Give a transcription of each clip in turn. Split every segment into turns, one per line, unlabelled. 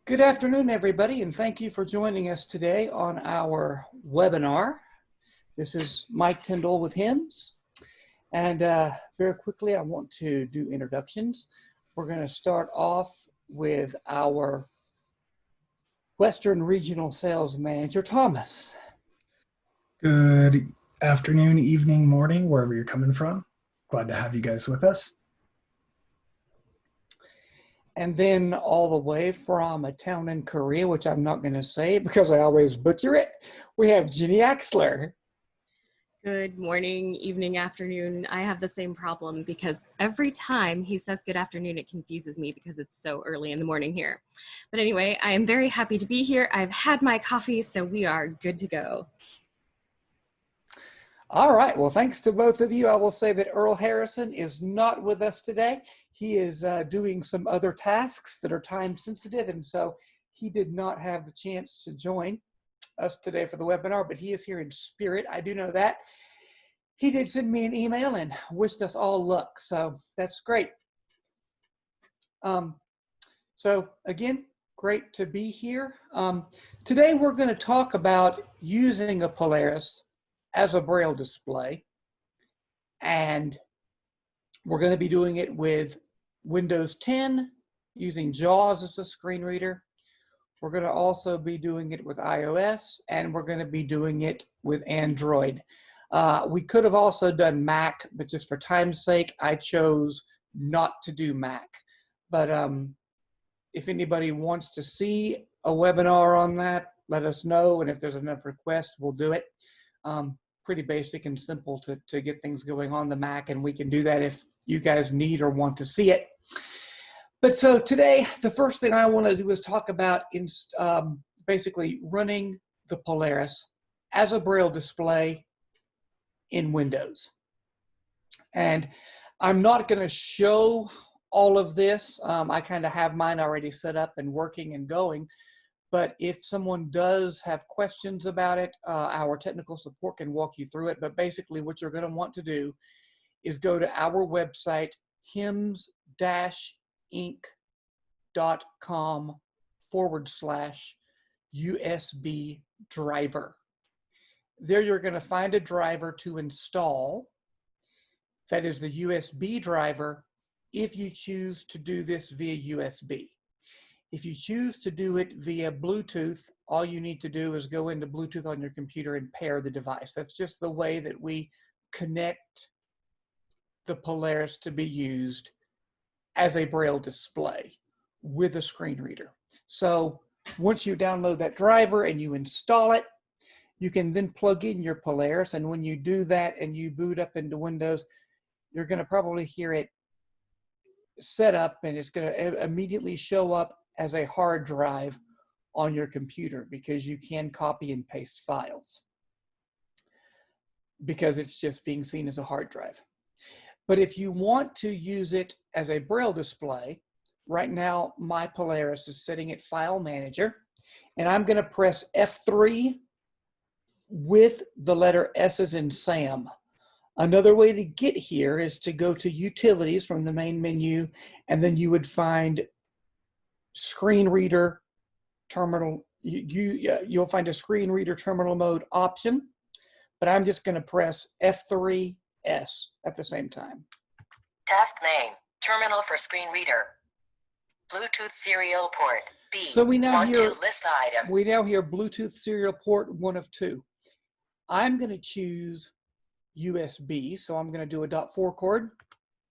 Good afternoon, everybody, and thank you for joining us today on our webinar. This is Mike Tyndall with HIMS, and very quickly I want to do introductions. We're going to start off with our Western Regional Sales Manager, Thomas.
Good afternoon, evening, morning, wherever you're coming from. Glad to have you guys with us.
And then all the way from a town in Korea, which I'm not going to say because I always butcher it, we have Jenny Axler.
Good morning, evening, afternoon. I have the same problem because every time he says good afternoon, it confuses me because it's so early in the morning here. But anyway, I am very happy to be here. I've had my coffee, so we are good to go.
All right. Well, thanks to both of you. I will say that Earl Harrison is not with us today. He is doing some other tasks that are time sensitive, and so he did not have the chance to join us today for the webinar, but he is here in spirit. I do know that. He did send me an email and wished us all luck, so that's great. So again, great to be here. Today we're going to talk about using a Polaris as a Braille display, and we're going to be doing it with Windows 10 using JAWS as a screen reader. We're going to also be doing it with iOS, and we're going to be doing it with Android. We could have also done Mac, but just for time's sake, I chose not to do Mac. But if anybody wants to see a webinar on that, let us know, and if there's enough requests, we'll do it. Pretty basic and simple to get things going on the Mac, and we can do that if you guys need or want to see it. But so today, the first thing I want to do is talk about basically running the Polaris as a Braille display in Windows. And I'm not going to show all of this. I kind of have mine already set up and working and going. But if someone does have questions about it, our technical support can walk you through it. But basically what you're going to want to do is go to our website, hims-inc.com/USB driver. There you're going to find a driver to install. That is the USB driver if you choose to do this via USB. If you choose to do it via Bluetooth, all you need to do is go into Bluetooth on your computer and pair the device. That's just the way that we connect the Polaris to be used as a Braille display with a screen reader. So once you download that driver and you install it, you can then plug in your Polaris. And when you do that and you boot up into Windows, you're going to probably hear it set up, and it's going to immediately show up as a hard drive on your computer because you can copy and paste files because it's just being seen as a hard drive. But if you want to use it as a Braille display, right now my Polaris is sitting at File Manager, and I'm going to press F3 with the letter S as in Sam. Another way to get here is to go to Utilities from the main menu, and then you would find Screen Reader Terminal. You'll find a Screen Reader Terminal Mode option, but I'm just going to press F3S at the same time.
Task name, Terminal for Screen Reader. Bluetooth serial port B.
So we now hear
list item.
We now hear Bluetooth serial port 1 of 2. I'm going to choose USB, so I'm going to do a .4 chord.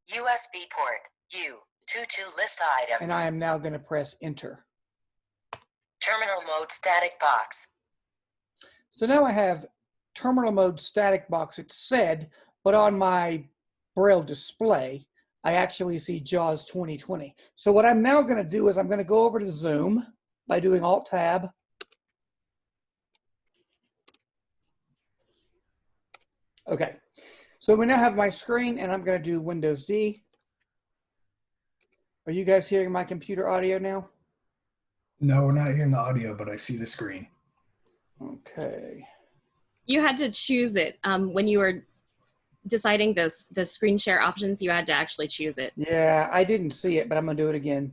USB port U. 22 list item.
And I am now going to press enter.
Terminal mode static box.
So now I have terminal mode static box, it said, but on my Braille display, I actually see JAWS 2020. So what I'm now going to do is I'm going to go over to Zoom by doing Alt-Tab. Okay, so we now have my screen, and I'm going to do Windows D. Are you guys hearing my computer audio now?
No, we're not hearing the audio, but I see the screen.
Okay.
You had to choose it when you were deciding the screen share options. You had to actually choose it.
Yeah, I didn't see it, but I'm going to do it again.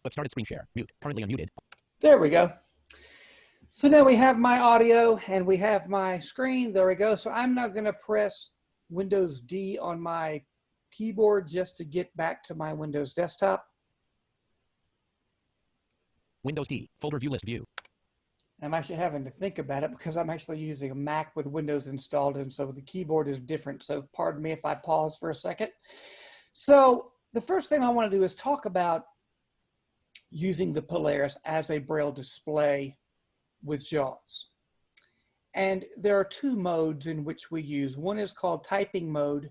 But started screen share. Mute. Currently unmuted.
There we go. So now we have my audio and we have my screen. There we go. So I'm now going to press Windows D on my keyboard just to get back to my Windows desktop.
Windows D. Folder view list view.
I'm actually having to think about it because I'm actually using a Mac with Windows installed, and so the keyboard is different. So pardon me if I pause for a second. So the first thing I want to do is talk about using the Polaris as a Braille display with JAWS. And there are two modes in which we use. One is called typing mode.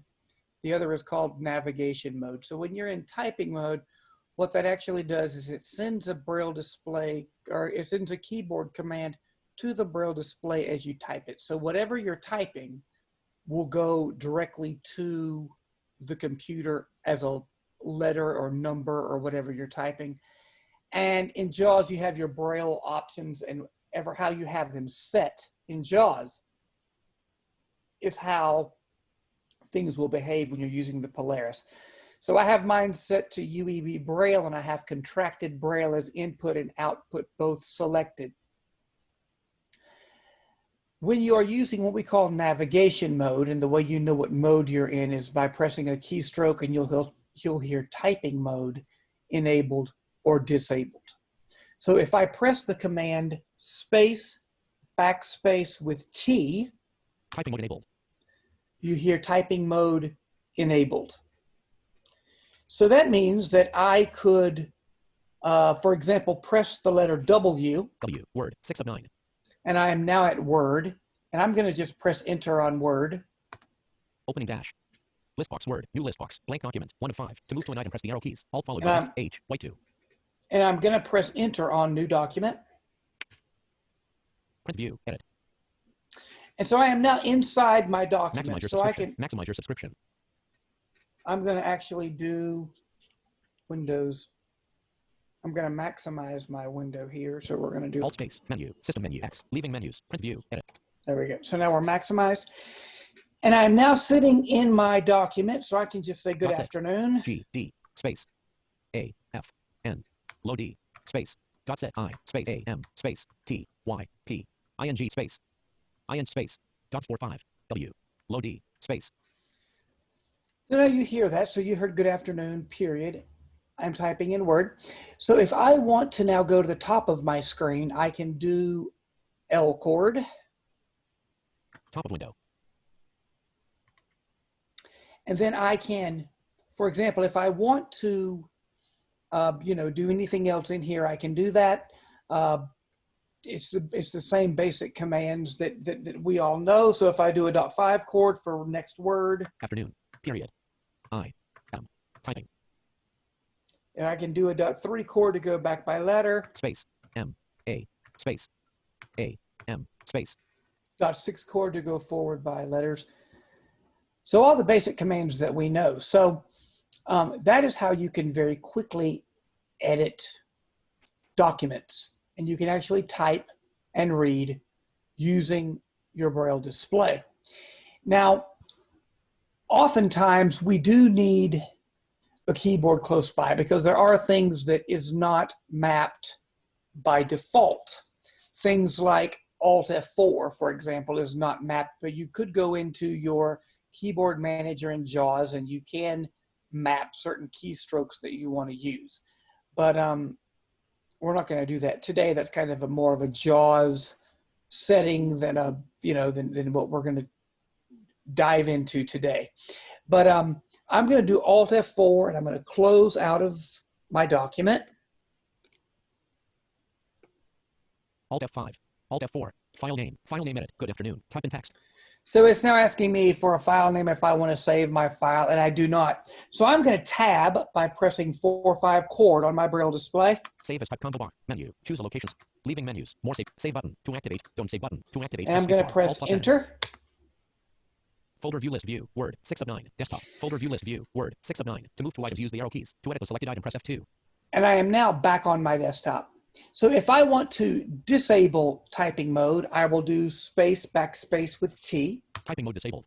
The other is called navigation mode. So when you're in typing mode, what that actually does is it sends a Braille display, or it sends a keyboard command to the Braille display as you type it. So whatever you're typing will go directly to the computer as a letter or number or whatever you're typing. And in JAWS, you have your Braille options, and how you have them set in JAWS is how things will behave when you're using the Polaris. So I have mine set to UEB Braille, and I have contracted Braille as input and output both selected. When you are using what we call navigation mode, and the way you know what mode you're in is by pressing a keystroke, and you'll hear typing mode enabled or disabled. So if I press the command space backspace with T,
Typing mode enabled.
you hear typing mode enabled. So that means that I could, for example, press the letter W.
W. Word. 6 of 9.
And I am now at Word. And I'm going to just press Enter on Word.
Opening dash. List box. Word. New list box. Blank document. 1 of 5. To move to an item, press the arrow keys. Alt followed by F, H, white 2.
And I'm going to press Enter on New Document.
Print view. Edit.
And so I am now inside my document.
Maximize your
So I
subscription.
can,
Maximize your subscription.
I'm going to actually do Windows. I'm going to maximize my window here. So we're going to do
Alt space. Menu. System menu. X. Leaving menus. Print view. Edit.
There we go. So now we're maximized. And I'm now sitting in my document. So I can just say good
Dot set.
afternoon.
G. D. Space. A. F. N. Low D. Space. Dot set. I. Space. A. M. Space. T. Y. P. I. N. G. Space. I. N. Space. Dots 4 5. W. Low D. Space.
So now you hear that. So you heard good afternoon, period. I'm typing in Word. So if I want to now go to the top of my screen, I can do L chord.
Top of window.
And then I can, for example, if I want to, do anything else in here, I can do that. It's the same basic commands that we all know. So if I do a .5 chord for next word.
Afternoon. Period. I. M. Typing.
And I can do a .3 chord to go back by letter.
Space. M. A. Space. A. M. Space.
.6 chord to go forward by letters. So all the basic commands that we know. So that is how you can very quickly edit documents. And you can actually type and read using your Braille display. Now, oftentimes we do need a keyboard close by because there are things that is not mapped by default. Things like Alt F4, for example, is not mapped, but you could go into your keyboard manager in JAWS and you can map certain keystrokes that you want to use. But we're not going to do that today. That's kind of more of a JAWS setting than than what we're going to dive into today. But I'm going to do Alt F4 and I'm going to close out of my document.
Alt F5. Alt F4. File name. File name edit. Good afternoon. Type in text.
So it's now asking me for a file name if I want to save my file, and I do not. So I'm going to tab by pressing 4 or 5 chord on my Braille display.
Save as type combo bar. Menu. Choose a location. Leaving menus. More save. Save button. To activate. Don't save button. To activate.
And I'm going to press Enter.
Folder view list view. Word. 6 of 9. Desktop. Folder view list view. Word. 6 of 9. To move to items, use the arrow keys. To edit the selected item, press F2.
And I am now back on my desktop. So if I want to disable typing mode, I will do space backspace with T.
Typing mode disabled.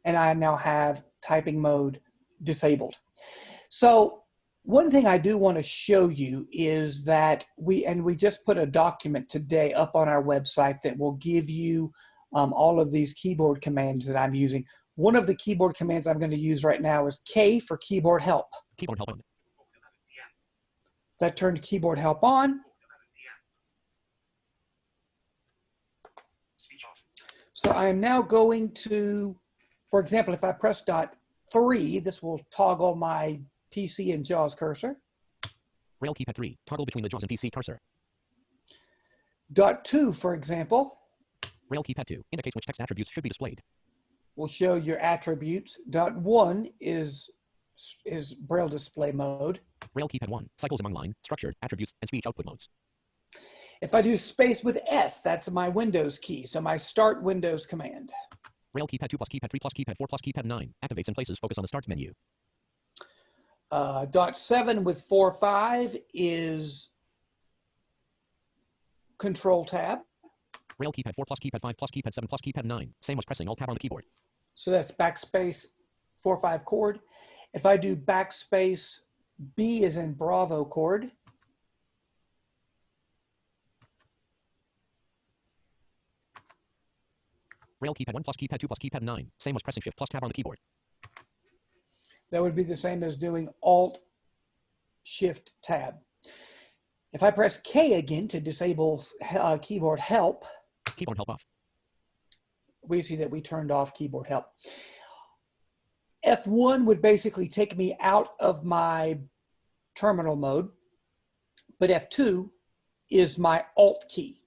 And I now have typing mode disabled. So One thing I do want to show you is that we just put a document today up on our website that will give you all of these keyboard commands that I'm using. One of the keyboard commands I'm going to use right now is K for keyboard help.
Keyboard help on.
That turned keyboard help on.
Speech off.
So I am now going to, for example, if I press .3, this will toggle my PC and JAWS cursor.
Braille keypad 3. Toggle between the JAWS and PC cursor.
.2, for example,
Braille keypad 2 indicates which text attributes should be displayed.
will show your attributes. .1 is Braille display mode.
Braille keypad 1 cycles among line, structured, attributes, and speech output modes.
If I do space with S, that's my Windows key, so my start Windows command.
Braille keypad 2 plus keypad 3 plus keypad 4 plus keypad 9 activates and places focus on the start menu.
.7 with 4.5 is Control Tab.
Braille keypad 4 plus keypad 5 plus keypad 7 plus keypad 9. Same as pressing Alt Tab on the keyboard.
So that's backspace 4.5 chord. If I do backspace B as in Bravo chord,
Braille keypad 1 plus keypad 2 plus keypad 9. Same as pressing Shift plus Tab on the keyboard.
that would be the same as doing Alt Shift Tab. If I press K again to disable keyboard help,
Keyboard help off.
we see that we turned off keyboard help. F1 would basically take me out of my terminal mode, but F2 is my Alt key.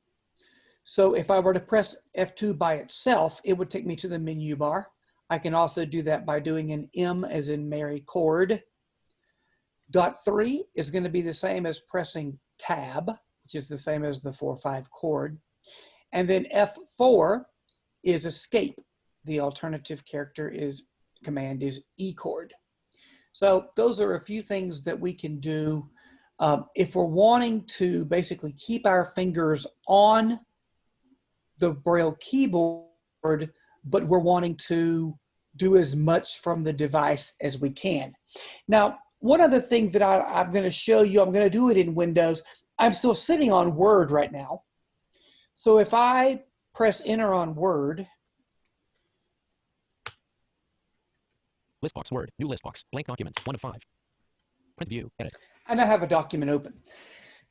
So if I were to press F2 by itself, it would take me to the menu bar. I can also do that by doing an M as in Mary chord. .3 is going to be the same as pressing Tab, which is the same as the 4/5 chord. And then F4 is escape. The alternative character command is E chord. So those are a few things that we can do if we're wanting to basically keep our fingers on the Braille keyboard, but we're wanting to do as much from the device as we can. Now, one other thing that I'm going to show you, I'm going to do it in Windows. I'm still sitting on Word right now. So if I press Enter on Word,
List box Word. New list box. Blank document. 1 of 5. Print view. Edit.
and I have a document open.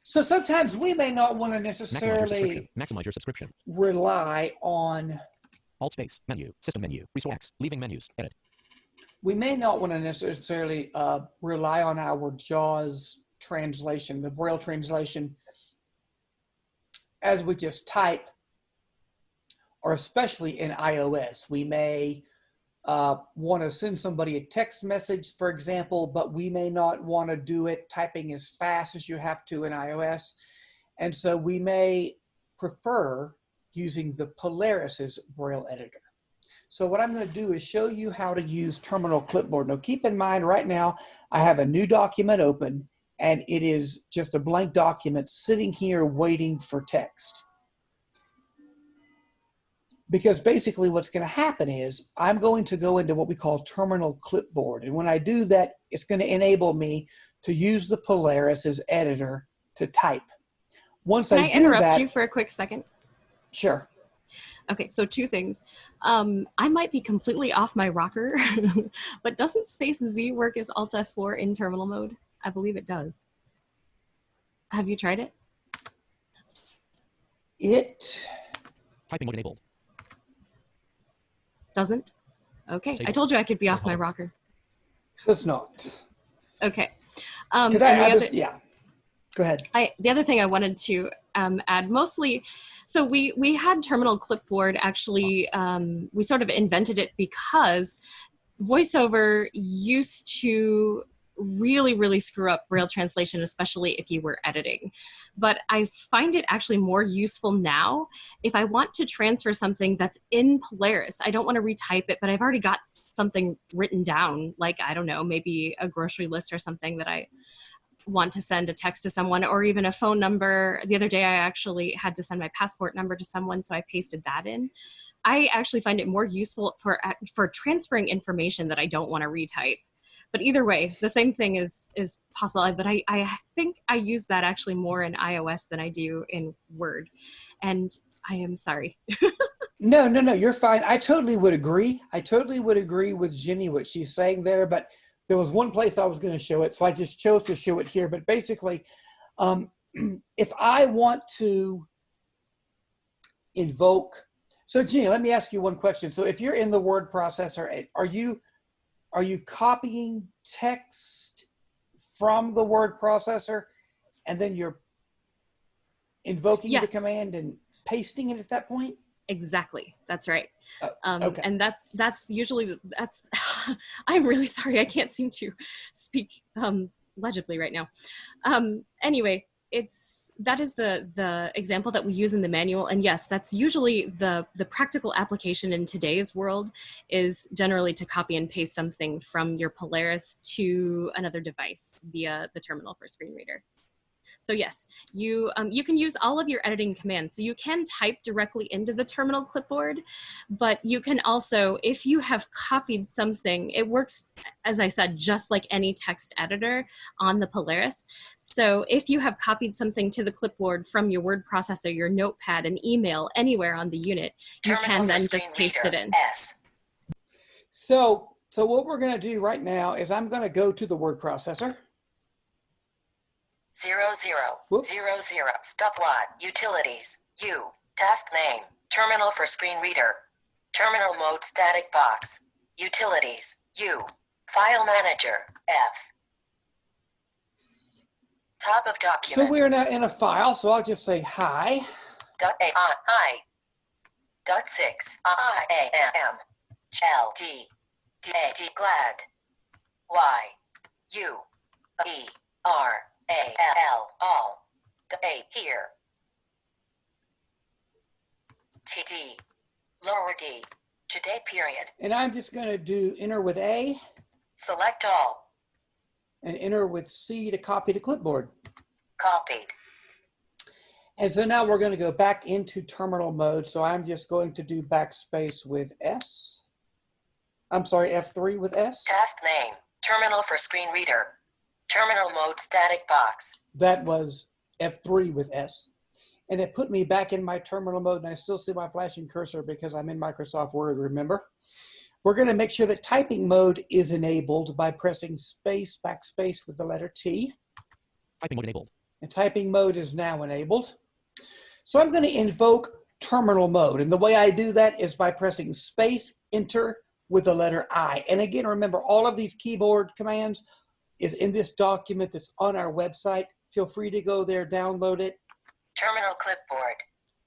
So sometimes we may not want to
Maximize your
necessarily
subscription. Maximize your subscription.
rely on,
Alt space. Menu. System menu. Resource X. Leaving menus. Edit.
we may not want to necessarily rely on our JAWS translation, the Braille translation, as we just type, or especially in iOS. We may want to send somebody a text message, for example, but we may not want to do it typing as fast as you have to in iOS. And so we may prefer using the Polaris's Braille editor. So what I'm going to do is show you how to use Terminal Clipboard. Now keep in mind right now, I have a new document open and it is just a blank document sitting here waiting for text. Because basically what's going to happen is I'm going to go into what we call Terminal Clipboard. And when I do that, it's going to enable me to use the Polaris's editor to type. Once
Can
I
I
do
interrupt
that,
you for a quick second?
sure.
Okay, so two things. I might be completely off my rocker, but doesn't Space Z work as Alt F4 in terminal mode? I believe it does. Have you tried it?
It
Typing mode enabled.
Doesn't? Okay, I
Table.
told you I could be off my
Hold on.
rocker.
does not.
Okay.
Because yeah, go ahead.
The other thing I wanted to add, mostly, so we had Terminal Clipboard actually, we sort of invented it because Voiceover used to really screw up Braille translation, especially if you were editing. But I find it actually more useful now if I want to transfer something that's in Polaris. I don't want to retype it, but I've already got something written down, like, I don't know, maybe a grocery list or something that I want to send a text to someone, or even a phone number. The other day I actually had to send my passport number to someone, so I pasted that in. I actually find it more useful for transferring information that I don't want to retype. But either way, the same thing is possible. But I think I use that actually more in iOS than I do in Word. And I am sorry.
No, you're fine. I totally would agree. I totally would agree with Jenny, what she's saying there, but there was one place I was going to show it, so I just chose to show it here. But basically, if I want to invoke, so Jenny, let me ask you one question. So if you're in the word processor, are you copying text from the word processor and then you're invoking the command and pasting it at that point?
Exactly. That's right.
Okay.
And that's usually, I'm really sorry. I can't seem to speak legibly right now. Anyway, that is the example that we use in the manual. And yes, that's usually the practical application in today's world is generally to copy and paste something from your Polaris to another device via the terminal for screen reader. So yes, you can use all of your editing commands. So you can type directly into the terminal clipboard, but you can also, if you have copied something, it works, as I said, just like any text editor on the Polaris. So if you have copied something to the clipboard from your word processor, your notepad, an email, anywhere on the unit, you can then just paste it in.
So what we're going to do right now is I'm going to go to the word processor.
0000 stopwatch utilities U task name terminal for screen reader terminal mode static box utilities U file manager F top of document.
So we're now in a file, so I'll just say hi.
.ai .6 IAM LD DAD glad Y U E R AL all A here TD lower D today period
And I'm just going to do enter with A
select all
and enter with C to copy to clipboard.
copied.
And so now we're going to go back into terminal mode. So I'm just going to do backspace with S. I'm sorry, F3 with S.
Task name terminal for screen reader terminal mode static box.
That was F3 with S. And it put me back in my terminal mode, and I still see my flashing cursor because I'm in Microsoft Word, remember? We're going to make sure that typing mode is enabled by pressing space, backspace with the letter T.
Typing mode enabled.
And typing mode is now enabled. So I'm going to invoke terminal mode. And the way I do that is by pressing space, enter with the letter I. And again, remember, all of these keyboard commands is in this document that's on our website. Feel free to go there, download it.
Terminal clipboard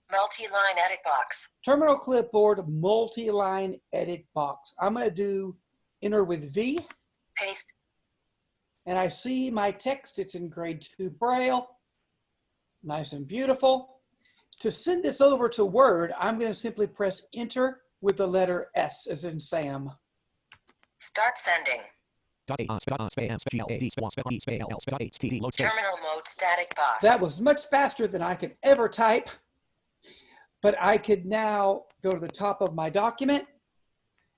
multi-line edit box.
Terminal clipboard, multi-line edit box. I'm going to do enter with V.
Paste.
And I see my text. It's in grade 2 Braille. Nice and beautiful. To send this over to Word, I'm going to simply press enter with the letter S as in Sam.
Start sending.
Terminal
mode static box.
That was much faster than I could ever type. But I could now go to the top of my document,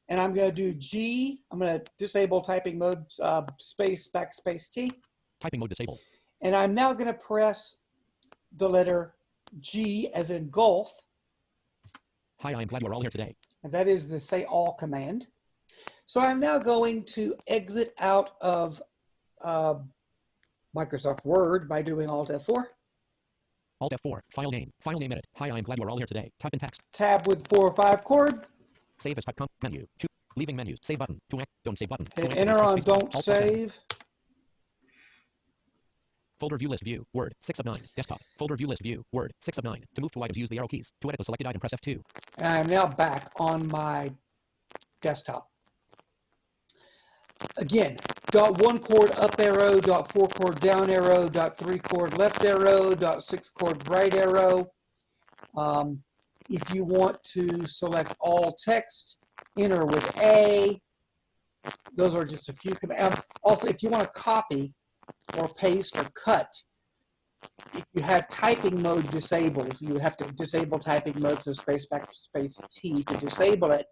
and I'm going to do G. I'm going to disable typing mode, space, backspace T.
Typing mode disabled.
And I'm now going to press the letter G as in golf.
Hi, I am glad you are all here today.
And that is the say all command. So I'm now going to exit out of Microsoft Word by doing Alt F4.
Alt F4, file name edit. Hi, I am glad you are all here today. Type in text.
Tab with 4 or 5 chord.
Save as type menu. Leaving menu. Save button. Don't save button.
Hit enter on don't save.
Folder view list view. Word 6 of 9. Desktop. Folder view list view. Word 6 of 9. To move to items, use the arrow keys. To edit the selected item, press F2.
And I'm now back on my desktop. Again, .1 chord up arrow, .4 chord down arrow, .3 chord left arrow, .6 chord right arrow. If you want to select all text, enter with A. Those are just a few commands. Also, if you want to copy or paste or cut, if you have typing mode disabled, you have to disable typing mode, so space backspace T to disable it.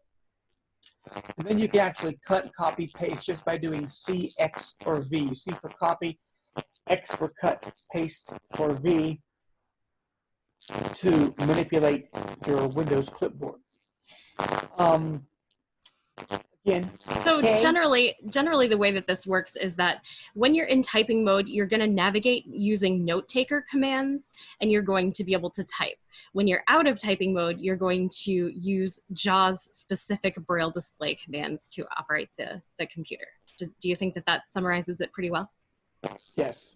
And then you can actually cut, copy, paste just by doing C, X, or V. C for copy, X for cut, paste for V to manipulate your Windows clipboard. Again,
So
K,
generally the way that this works is that when you're in typing mode, you're going to navigate using note taker commands and you're going to be able to type. When you're out of typing mode, you're going to use JAWS specific Braille display commands to operate the computer. Do you think that that summarizes it pretty well?
yes,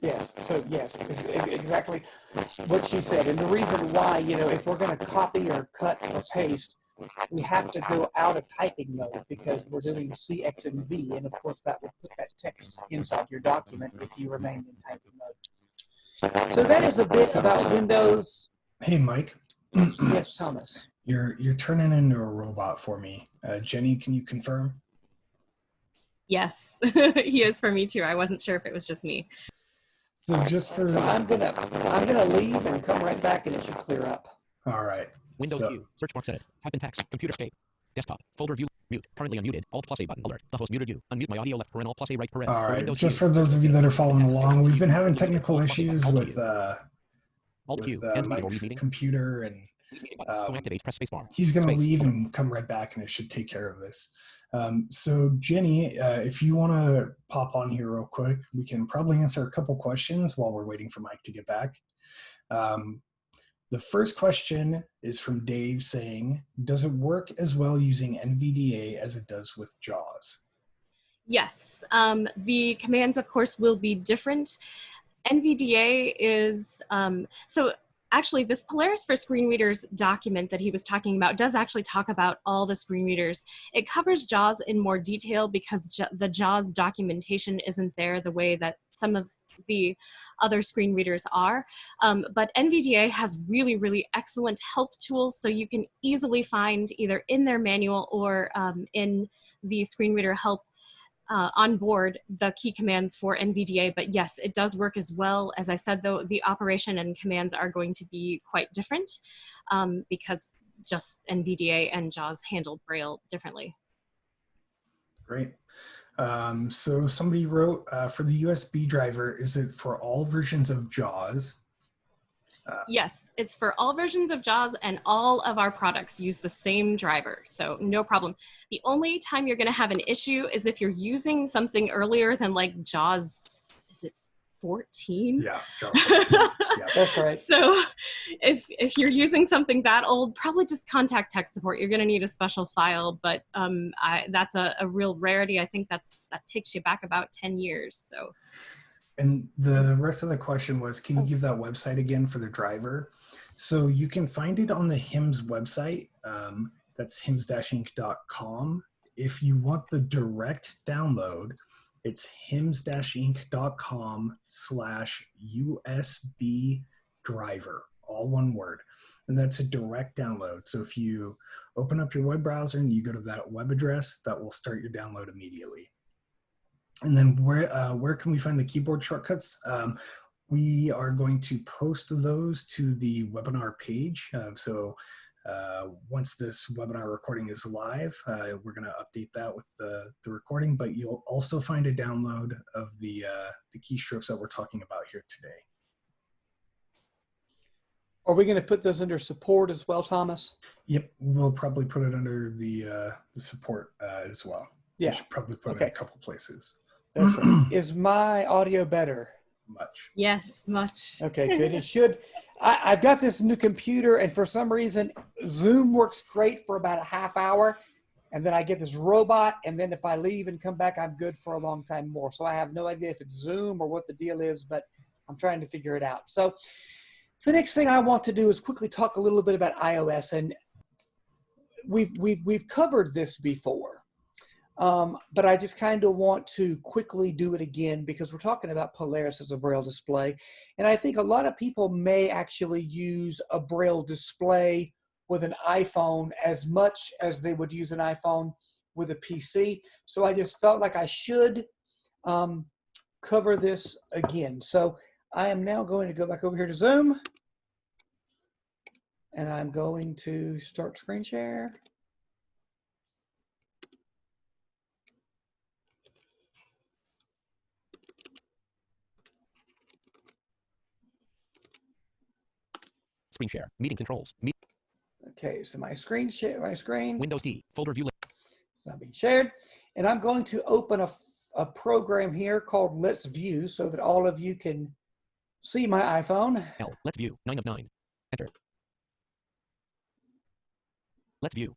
yes. So yes, exactly what she said. And the reason why, you know, if we're going to copy or cut or paste, we have to go out of typing mode because we're doing C, X, and V. And of course, that will put that text inside your document if you remain in typing mode. So that is a bit about Windows.
Hey, Mike.
Yes, Thomas.
You're turning into a robot for me. Jenny, can you confirm?
Yes, he is for me too. I wasn't sure if it was just me.
So just for
So I'm gonna leave and come right back, and it should clear up.
all right.
Windows
So-
view. Search box edit. Type in text. Computer escape. Desktop. Folder view. Mute. Currently unmuted. Alt plus A button. Alert. The host muted you. Unmute my audio left. Alt plus A right.
All
For
right.
Windows
Just
view.
for those of you that are following along, we've been having technical issues with
Alt Q. End meeting or
Mike's
leave meeting.
computer, and
To activate, press spacebar.
he's going to
Space.
leave and come right back, and it should take care of this. So Jenny, if you want to pop on here real quick, we can probably answer a couple questions while we're waiting for Mike to get back. The first question is from Dave saying, does it work as well using NVDA as it does with JAWS?
Yes, the commands, of course, will be different. NVDA is, so actually this Polaris for Screen Readers document that he was talking about does actually talk about all the screen readers. It covers JAWS in more detail because the JAWS documentation isn't there the way that some of the other screen readers are. But NVDA has really, really excellent help tools, so you can easily find either in their manual or in the screen reader help on board the key commands for NVDA. But yes, it does work as well. As I said, though, the operation and commands are going to be quite different because just NVDA and JAWS handle Braille differently.
Great. So somebody wrote, for the USB driver, is it for all versions of JAWS?
Yes, it's for all versions of JAWS, and all of our products use the same driver, so no problem. The only time you're going to have an issue is if you're using something earlier than like JAWS, is it 14?
Yeah, JAWS 14. Yeah.
That's right.
So if you're using something that old, probably just contact tech support. You're going to need a special file, but that's a real rarity. I think that takes you back about 10 years. So.
And the rest of the question was, can you give that website again for the driver? So you can find it on the HIMSS website. That's hims-inc.com. If you want the direct download, it's hims-inc.com/USB driver, all one word. And that's a direct download. So if you open up your web browser and you go to that web address, that will start your download immediately. And then where can we find the keyboard shortcuts? We are going to post those to the webinar page. So once this webinar recording is live, we're going to update that with the recording, but you'll also find a download of the keystrokes that we're talking about here today.
Are we going to put those under support as well, Thomas?
Yep, we'll probably put it under the support as well.
Yeah.
We should probably put it in a couple places.
That's right. Is my audio better?
Much.
Yes, much.
Okay, good. It should. I've got this new computer, and for some reason, Zoom works great for about a half hour, and then I get this robot, and then if I leave and come back, I'm good for a long time more. So I have no idea if it's Zoom or what the deal is, but I'm trying to figure it out. So the next thing I want to do is quickly talk a little bit about iOS, and we've covered this before. But I just kind of want to quickly do it again because we're talking about Polaris as a Braille display. And I think a lot of people may actually use a Braille display with an iPhone as much as they would use an iPhone with a PC. So I just felt like I should cover this again. So I am now going to go back over here to Zoom. And I'm going to start screen share.
Screen share. Meeting controls.
Okay, so my screen share, my screen.
Windows D. Folder view.
It's not being shared. And I'm going to open a program here called Let's View so that all of you can see my iPhone.
L. Let's view. 9 of 9. Enter. Let's view.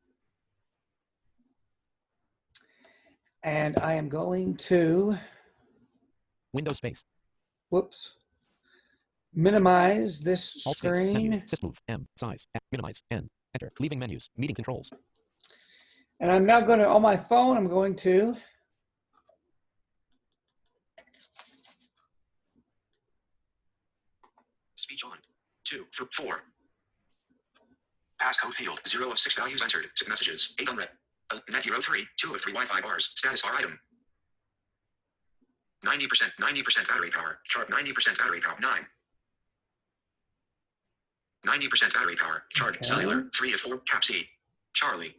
And I am going to,
Windows space.
whoops, minimize this
Alt space. Menu.
screen.
Sys move. M. Size. Minimize. N. Enter. Leaving menus. Meeting controls.
And I'm now going to, on my phone, I'm going to
Speech on. 2 for 4. Passcode field. 0 of 6 values entered. 6 messages. 8 unread. Net 03. 2 of 3 Wi-Fi bars. Status bar item. 90% battery power. Chart 90% battery power. 9. 90% battery power. Chart
Okay.
cellular. 3 of 4. Cap C. Charlie.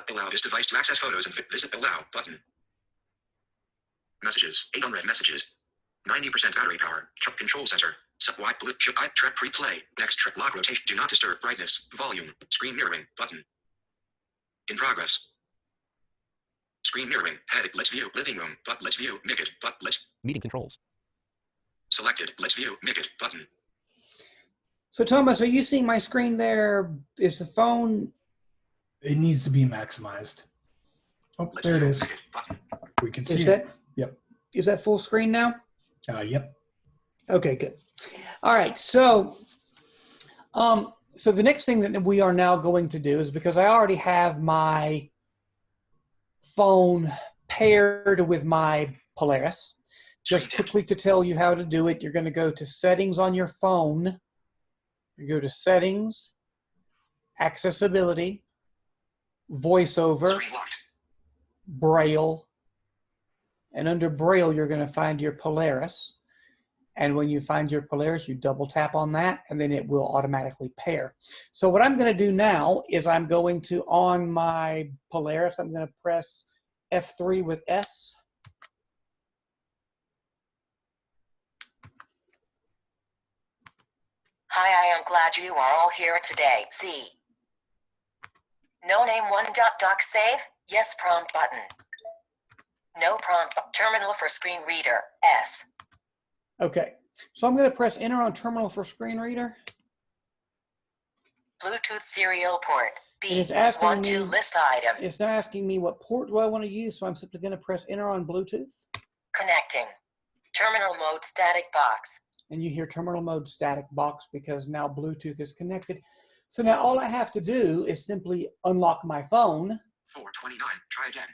Allow this device to access photos and visit allow button. Messages. 8 unread messages. 90% battery power. Chart control center. White blue. Track pre-play. Next track lock rotation. Do not disturb. Brightness. Volume. Screen mirroring. Button. In progress. Screen mirroring. Headed. Let's view. Living room. But let's view. Micket. But let's.
Meeting controls.
Selected. Let's view. Micket. Button.
So Thomas, are you seeing my screen there? Is the phone?
It needs to be maximized. Oh,
Let's
there it
view.
is.
Micket. Button.
We can see
Is
it.
that?
Yep.
Is that full screen now?
Yep.
Okay, good. All right, so so the next thing that we are now going to do is, because I already have my phone paired with my Polaris, just quickly to tell you how to do it, you're going to go to Settings on your phone. You go to Settings, Accessibility, Voiceover,
Screen locked.
Braille, and under Braille, you're going to find your Polaris. And when you find your Polaris, you double tap on that, and then it will automatically pair. So what I'm going to do now is I'm going to, on my Polaris, I'm going to press F3 with S.
Hi, I am glad you are all here today. Z. No name 1. Doc save? Yes prompt button. No prompt. Terminal for screen reader. S.
Okay, so I'm going to press Enter on Terminal for Screen Reader.
Bluetooth serial port.
And
B.
it's asking
1 2
me-
list item.
It's now asking me what port do I want to use, so I'm simply going to press Enter on Bluetooth.
Connecting. Terminal mode static box.
And you hear terminal mode static box because now Bluetooth is connected. So now all I have to do is simply unlock my phone.
429. Try again.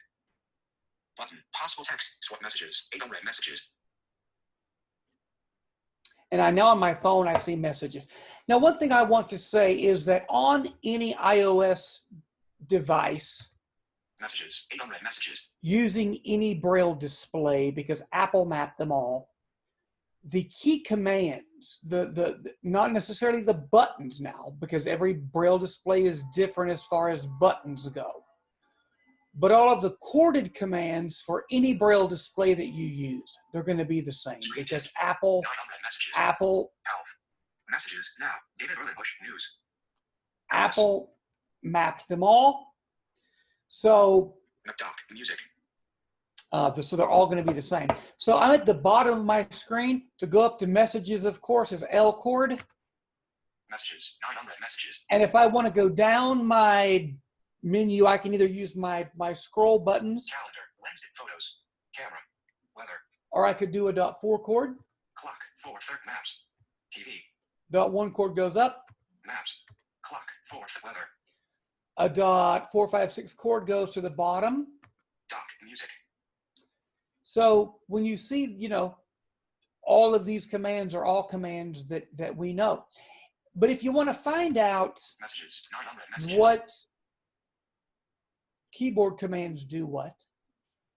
Button. Possible text. Swap messages. 8 unread messages.
And I know on my phone I see messages. Now, one thing I want to say is that on any iOS device
Messages. 8 unread messages.
using any Braille display, because Apple mapped them all, the key commands, not necessarily the buttons now, because every Braille display is different as far as buttons go, but all of the corded commands for any Braille display that you use, they're going to be the same, because
9 unread messages.
Apple
Health. Messages. Now. David Ehrlich News.
Apple mapped them all. So,
McDock. Music.
so they're all going to be the same. So I'm at the bottom of my screen. To go up to messages, of course, is L chord.
Messages. 9 unread messages.
And if I want to go down my menu, I can either use my scroll buttons,
Calendar. Wednesday. Photos. Camera. Weather.
or I could do a .4 chord.
Clock. 4 third maps. TV.
.1 chord goes up.
Maps. Clock. 4th weather.
A .456 chord goes to the bottom.
Dock. Music.
So when you see, all of these commands are all commands that we know. But if you want to find out
Messages. 9 unread messages.
what keyboard commands do what,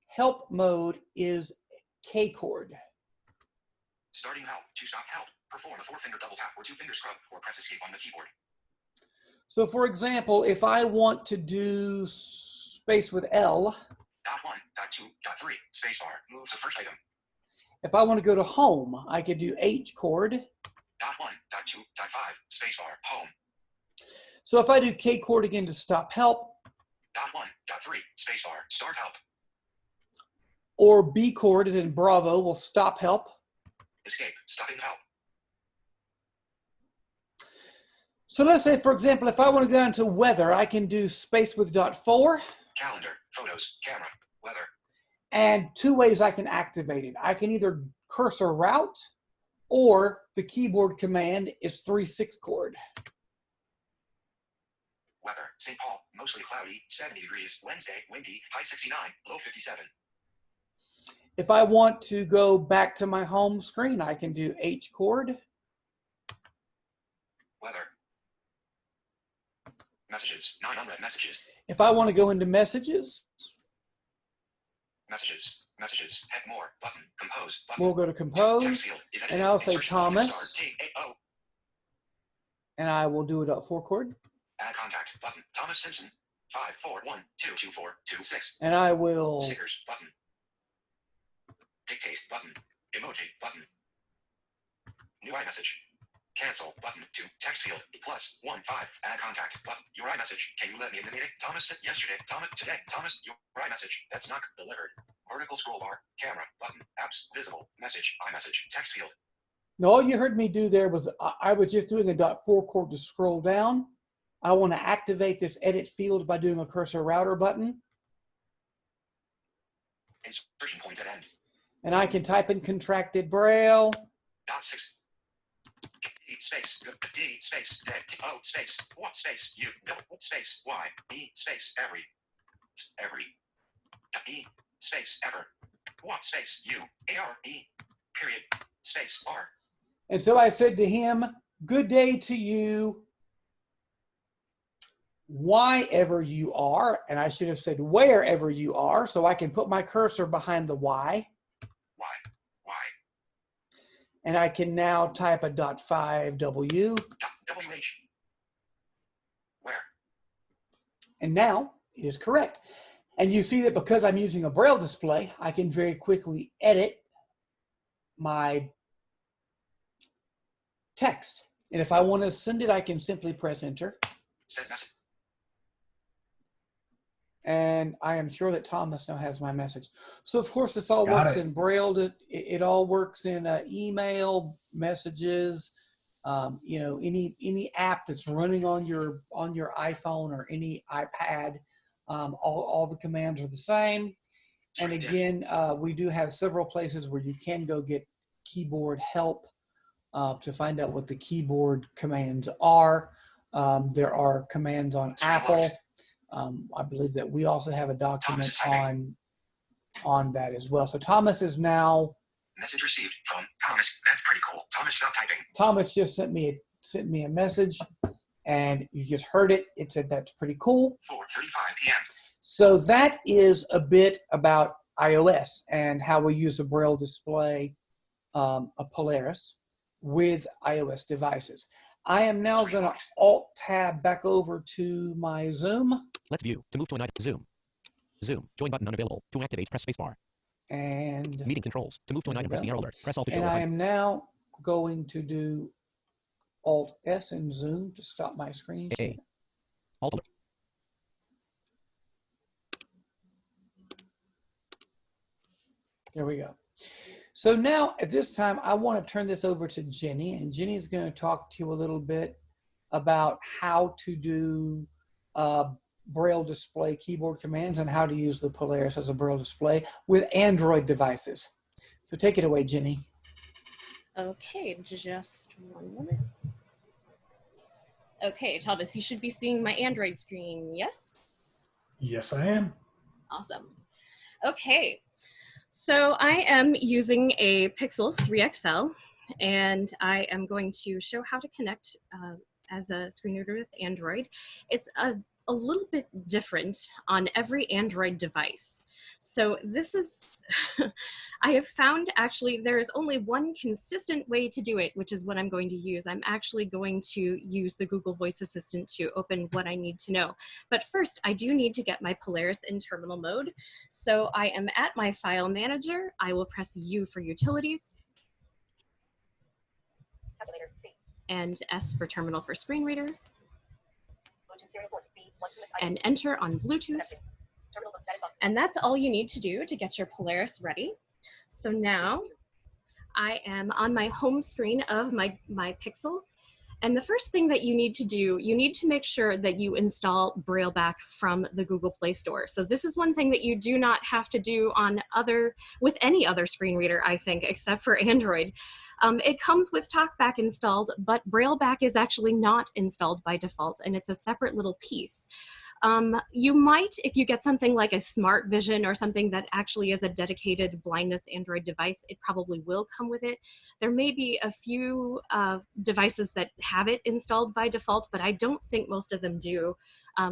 help mode is K chord.
Starting help. To stop help. Perform a 4-finger double tap or 2-finger scrub or press escape on the keyboard.
So for example, if I want to do space with L,
.1, .2, .3, spacebar, moves the first item.
if I want to go to home, I could do H chord.
.1, .2, spacebar, home.
So if I do K chord again to stop help,
.1.3, spacebar, start help.
or B chord as in Bravo will stop help.
Escape, stopping help.
So let's say, for example, if I want to go down to weather, I can do space with .4.
Calendar, photos, camera, weather.
And two ways I can activate it. I can either cursor route, or the keyboard command is 3/6 chord.
Weather, St. Paul, mostly cloudy, 70 degrees, Wednesday, windy, high 69, low 57.
If I want to go back to my home screen, I can do H chord.
Weather. Messages, 9 unread messages.
If I want to go into messages,
Messages, head more, button, compose, button.
we'll go to compose,
Text field is edited.
and I'll say
Insertion point,
Thomas,
star, T-A-O.
and I will do a .4 chord.
Add contact, button, Thomas Simpson, 541-224-26.
And I will,
Stickers, button. Dictate, button. Emoji, button. New iMessage. Cancel, button. To text field, +15. Add contact, button. Your iMessage. Can you let me in the meeting? Thomas sent yesterday. Thomas today. Thomas, your iMessage. That's not delivered. Vertical scroll bar. Camera, button. Apps, visible. Message, iMessage. Text field.
now all you heard me do there was I was just doing a .4 chord to scroll down. I want to activate this edit field by doing a cursor router button.
Insertion point at end.
And I can type in contracted Braille.
.6. D space, D space, T O space, what space, U, space, Y, E space, every, E space, ever, what space, U, AR, E, period, space, R.
And so I said to him, good day to you, why ever you are. And I should have said wherever you are, so I can put my cursor behind the Y. And I can now type a .5 W.
WH. Where?
And now it is correct. And you see that because I'm using a Braille display, I can very quickly edit my text. And if I want to send it, I can simply press enter.
Send message.
And I am sure that Thomas now has my message. So of course this all
Got
works
it.
in Braille. It all works in email, messages, you know, any app that's running on your iPhone or any iPad. All the commands are the same. And again, we do have several places where you can go get keyboard help to find out what the keyboard commands are. There are commands on Apple. I believe that we also have a document on that as well. So Thomas is now.
Message received from Thomas. That's pretty cool. Thomas, stop typing.
Thomas just sent me a message, and you just heard it. It said that's pretty cool.
4:35 p.m.
So that is a bit about iOS and how we use a Braille display, a Polaris, with iOS devices. I am now going to Alt-Tab back over to my Zoom.
Let's view. To move to an item. Zoom. Zoom. Join button unavailable. To activate, press spacebar.
And
Meeting controls. To move to an item, press the arrow alert. Press Alt to show.
and I am now going to do Alt-S in Zoom to stop my screen.
A. Alt alert.
There we go. So now at this time, I want to turn this over to Jenny, and Jenny is going to talk to you a little bit about how to do Braille display keyboard commands and how to use the Polaris as a Braille display with Android devices. So take it away, Jenny.
Okay, just one moment. Okay, Thomas, you should be seeing my Android screen, yes?
Yes, I am.
Awesome. Okay, so I am using a Pixel 3 XL, and I am going to show how to connect as a screen reader with Android. It's a little bit different on every Android device. So this is, I have found actually there is only one consistent way to do it, which is what I'm going to use. I'm actually going to use the Google Voice Assistant to open what I need to know. But first, I do need to get my Polaris in terminal mode. So I am at my file manager. I will press U for utilities.
Calculator, C.
and S for terminal for screen reader, and enter on Bluetooth. And that's all you need to do to get your Polaris ready. So now I am on my home screen of my Pixel. And the first thing that you need to do, you need to make sure that you install BrailleBack from the Google Play Store. So this is one thing that you do not have to do with any other screen reader, I think, except for Android. It comes with TalkBack installed, but BrailleBack is actually not installed by default, and it's a separate little piece. You might, if you get something like a Smart Vision or something that actually is a dedicated blindness Android device, it probably will come with it. There may be a few devices that have it installed by default, but I don't think most of them do.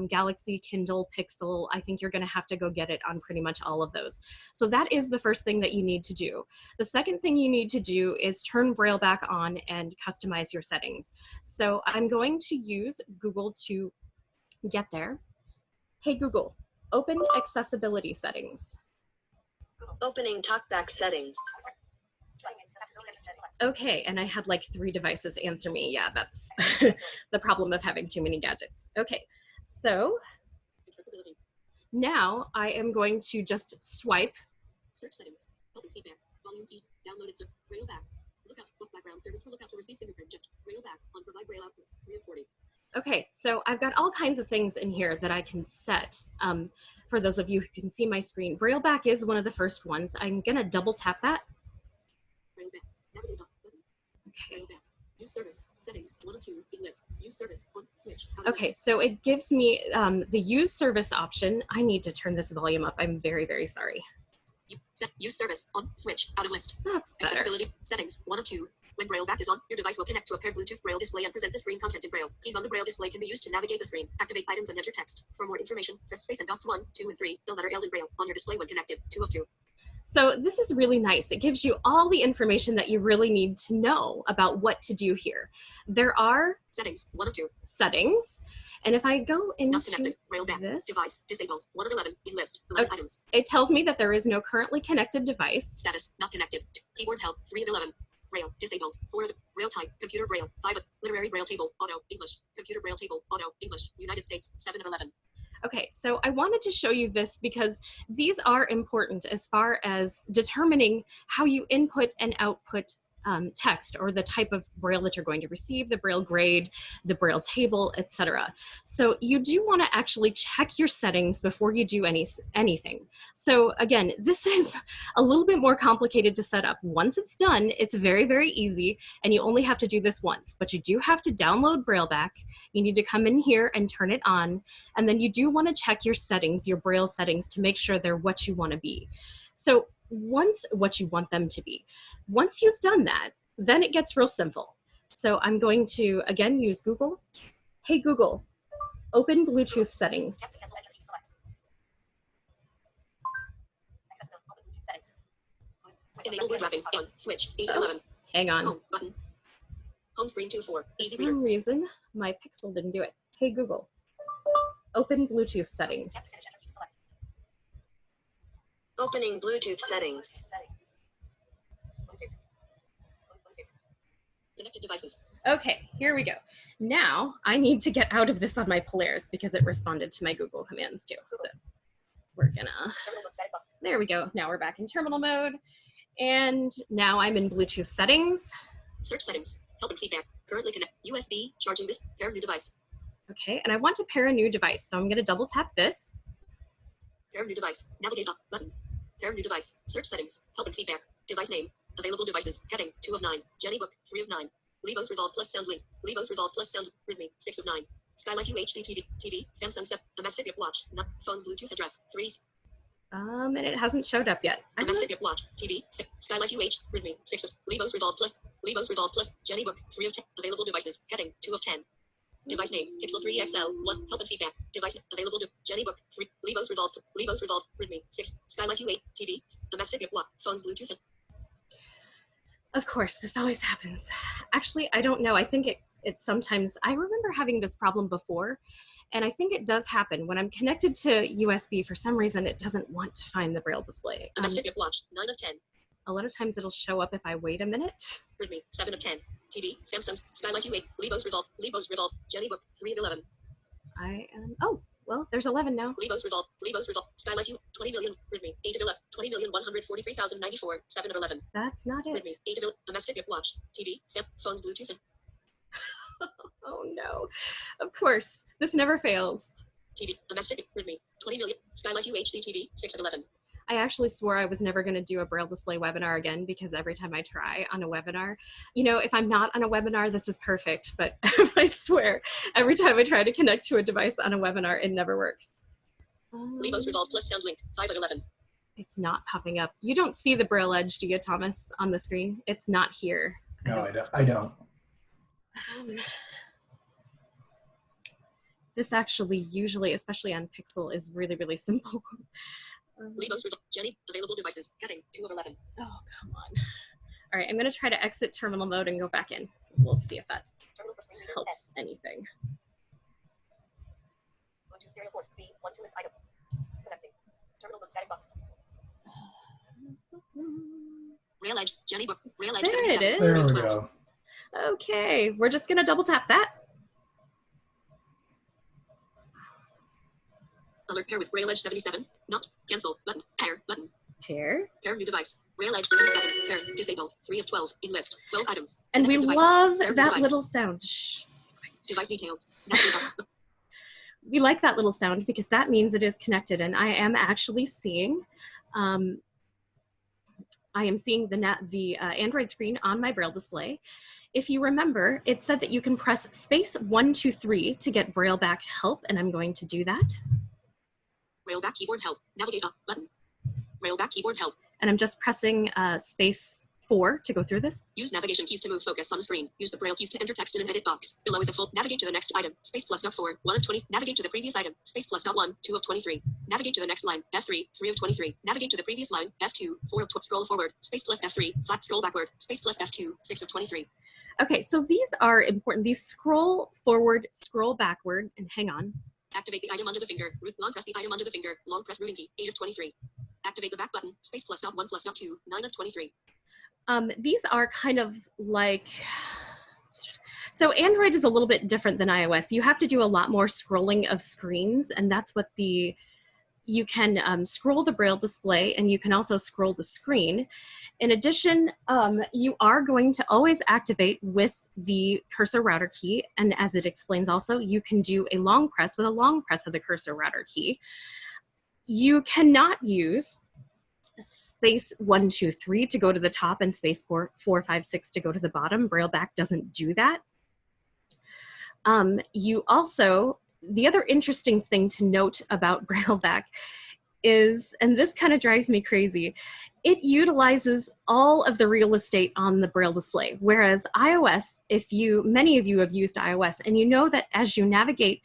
Galaxy, Kindle, Pixel, I think you're going to have to go get it on pretty much all of those. So that is the first thing that you need to do. The second thing you need to do is turn BrailleBack on and customize your settings. So I'm going to use Google to get there. Hey Google, open accessibility settings.
Opening TalkBack settings.
Okay, and I had like 3 devices answer me. Yeah, that's the problem of having too many gadgets. Okay, so accessibility. Now I am going to just swipe.
Search settings, button feedback, volume feed, downloaded BrailleBack. Lookout, book background service for lookout to receive fingerprint, just BrailleBack on provide Braille output, 3 of 40.
Okay, so I've got all kinds of things in here that I can set. For those of you who can see my screen, BrailleBack is one of the first ones. I'm gonna double tap that.
BrailleBack, navigate up, button.
Okay.
BrailleBack, use service, settings, 1 of 2, in list, use service, on, switch.
Okay, so it gives me the use service option. I need to turn this volume up. I'm very, very sorry.
Use service, on, switch, out of list.
That's better.
Accessibility, settings, 1 of 2. When BrailleBack is on, your device will connect to a paired Bluetooth Braille display and present the screen content in Braille. Keys on the Braille display can be used to navigate the screen, activate items, and enter text. For more information, press space and dots 1, 2, and 3. Fill letter L in Braille on your display when connected. 2 of 2.
So this is really nice. It gives you all the information that you really need to know about what to do here. There are
settings, 1 of 2.
Settings. And if I go into
not connected, BrailleBack,
this,
device, disabled, 1 of 11, in list, 11 items.
It tells me that there is no currently connected device.
Status, not connected. Keyboard help, 3 of 11. Braille, disabled, 4 of Braille type, computer Braille, 5 of literary Braille table, auto, English, computer Braille table, auto, English, United States, 7 of 11.
Okay, so I wanted to show you this because these are important as far as determining how you input and output text, or the type of Braille that you're going to receive, the Braille grade, the Braille table, etc. So you do want to actually check your settings before you do anything. So again, this is a little bit more complicated to set up. Once it's done, it's very, very easy, and you only have to do this once, but you do have to download BrailleBack. You need to come in here and turn it on, and then you do want to check your settings, your Braille settings, to make sure they're what you want to be. So what you want them to be. Once you've done that, then it gets real simple. So I'm going to, again, use Google. Hey Google, open Bluetooth settings.
Enable word wrapping, on, switch, 8 of 11.
Hang on.
Home, button. Home screen 2 of 4,
For
easy reader.
some reason, my Pixel didn't do it. Hey Google, open Bluetooth settings.
Opening Bluetooth settings.
Connected devices.
Okay, here we go. Now I need to get out of this on my Polaris because it responded to my Google commands too. So we're gonna, there we go. Now we're back in terminal mode. And now I'm in Bluetooth settings.
Search settings, help and feedback, currently connect, USB, charging this, pair new device.
Okay, and I want to pair a new device. So I'm gonna double tap this.
Pair new device, navigate up, button. Pair new device, search settings, help and feedback, device name, available devices, heading, 2 of 9, Jenny Book, 3 of 9, Levos Revolve Plus Sound Link, Levos Revolve Plus Sound, Readme, 6 of 9, Skylight UHD TV, Samsung SEP, Amazfit Watch, phone's Bluetooth address, 3s.
And it hasn't showed up yet.
Amazfit Watch, TV, Skylight Readme, 6 of, Levos Revolve Plus, Jenny Book, 3 of 10, available devices, heading, 2 of 10. Device name, Pixel 3 XL, 1, help and feedback, device, available, Jenny Book, 3, Levos Revolve, Readme, 6, Skylight UHD TV, Amazfit Watch, phone's Bluetooth.
Of course, this always happens. Actually, I don't know. I think it sometimes, I remember having this problem before, and I think it does happen. When I'm connected to USB, for some reason, it doesn't want to find the Braille display.
Amazfit Watch, 9 of 10.
A lot of times it'll show up if I wait a minute.
Readme, 7 of 10. TV, Samsung, Skylight U8, Lebos Revolve, Jenny Book, 3 of 11.
I am, oh, well, there's 11 now.
Lebos Revolve, Skylight U, 20 million, README, 8 of 11, 20,143,094, 7 of 11.
That's not it.
README, 8 of 11, a Fitbit watch, TV, phones, Bluetooth, and
Oh no, of course, this never fails.
TV, a Fitbit, README, 20 million, Skylight U HD TV, 6 of 11.
I actually swore I was never going to do a Braille display webinar again because every time I try on a webinar, you know, if I'm not on a webinar, this is perfect. But I swear, every time I try to connect to a device on a webinar, it never works.
Lebos Revolve plus Sound Link, 5 of 11.
It's not popping up. You don't see the Braille edge, do you, Thomas, on the screen? It's not here.
No, I don't.
This actually usually, especially on Pixel, is really, really simple.
Lebos Revolve, Jenny, available devices, heading, 2 of 11.
Oh, come on. All right, I'm going to try to exit terminal mode and go back in. We'll see if that helps anything.
Bluetooth serial port, B1 to this item. Connecting. Terminal mode static box. Braille Edge, Jenny Book, Braille Edge.
There it is.
There we go.
Okay, we're just going to double tap that.
Alert pair with Braille Edge 77. Not. Cancel. Button. Pair. Button.
Pair.
Pair new device. Braille Edge 77. Pair. Disabled. 3 of 12. In list. 12 items.
And we
Connected
love
devices.
that
Device.
little sound. Shh.
Device details.
We like that little sound because that means it is connected. And I am actually seeing, the Android screen on my Braille display. If you remember, it said that you can press space 1, 2, 3 to get Braille back help, and I'm going to do that.
Braille back keyboard help. Navigate up. Button. Braille back keyboard help.
And I'm just pressing space 4 to go through this.
Use navigation keys to move focus on the screen. Use the Braille keys to enter text in an edit box. Below is a full. Navigate to the next item. Space plus dot 4. 1 of 20. Navigate to the previous item. Space plus dot 1. 2 of 23. Navigate to the next line. F3. 3 of 23. Navigate to the previous line. F2. 4 of 12. Scroll forward. Space plus F3. Flat scroll backward. Space plus F2. 6 of 23.
Okay, so these are important. These scroll forward, scroll backward, and hang on.
Activate the item under the finger. Long press the item under the finger. Long press rooting key. 8 of 23. Activate the back button. Space plus dot 1 plus dot 2. 9 of 23.
These are kind of like, so Android is a little bit different than iOS. You have to do a lot more scrolling of screens, and that's what you can scroll the Braille display, and you can also scroll the screen. In addition, you are going to always activate with the cursor router key, and as it explains also, you can do a long press with a long press of the cursor router key. You cannot use space 1, 2, 3 to go to the top and space 4, 5, 6 to go to the bottom. Braille back doesn't do that. You also, the other interesting thing to note about Braille back is, and this kind of drives me crazy, it utilizes all of the real estate on the Braille display. Whereas iOS, many of you have used iOS, and you know that as you navigate,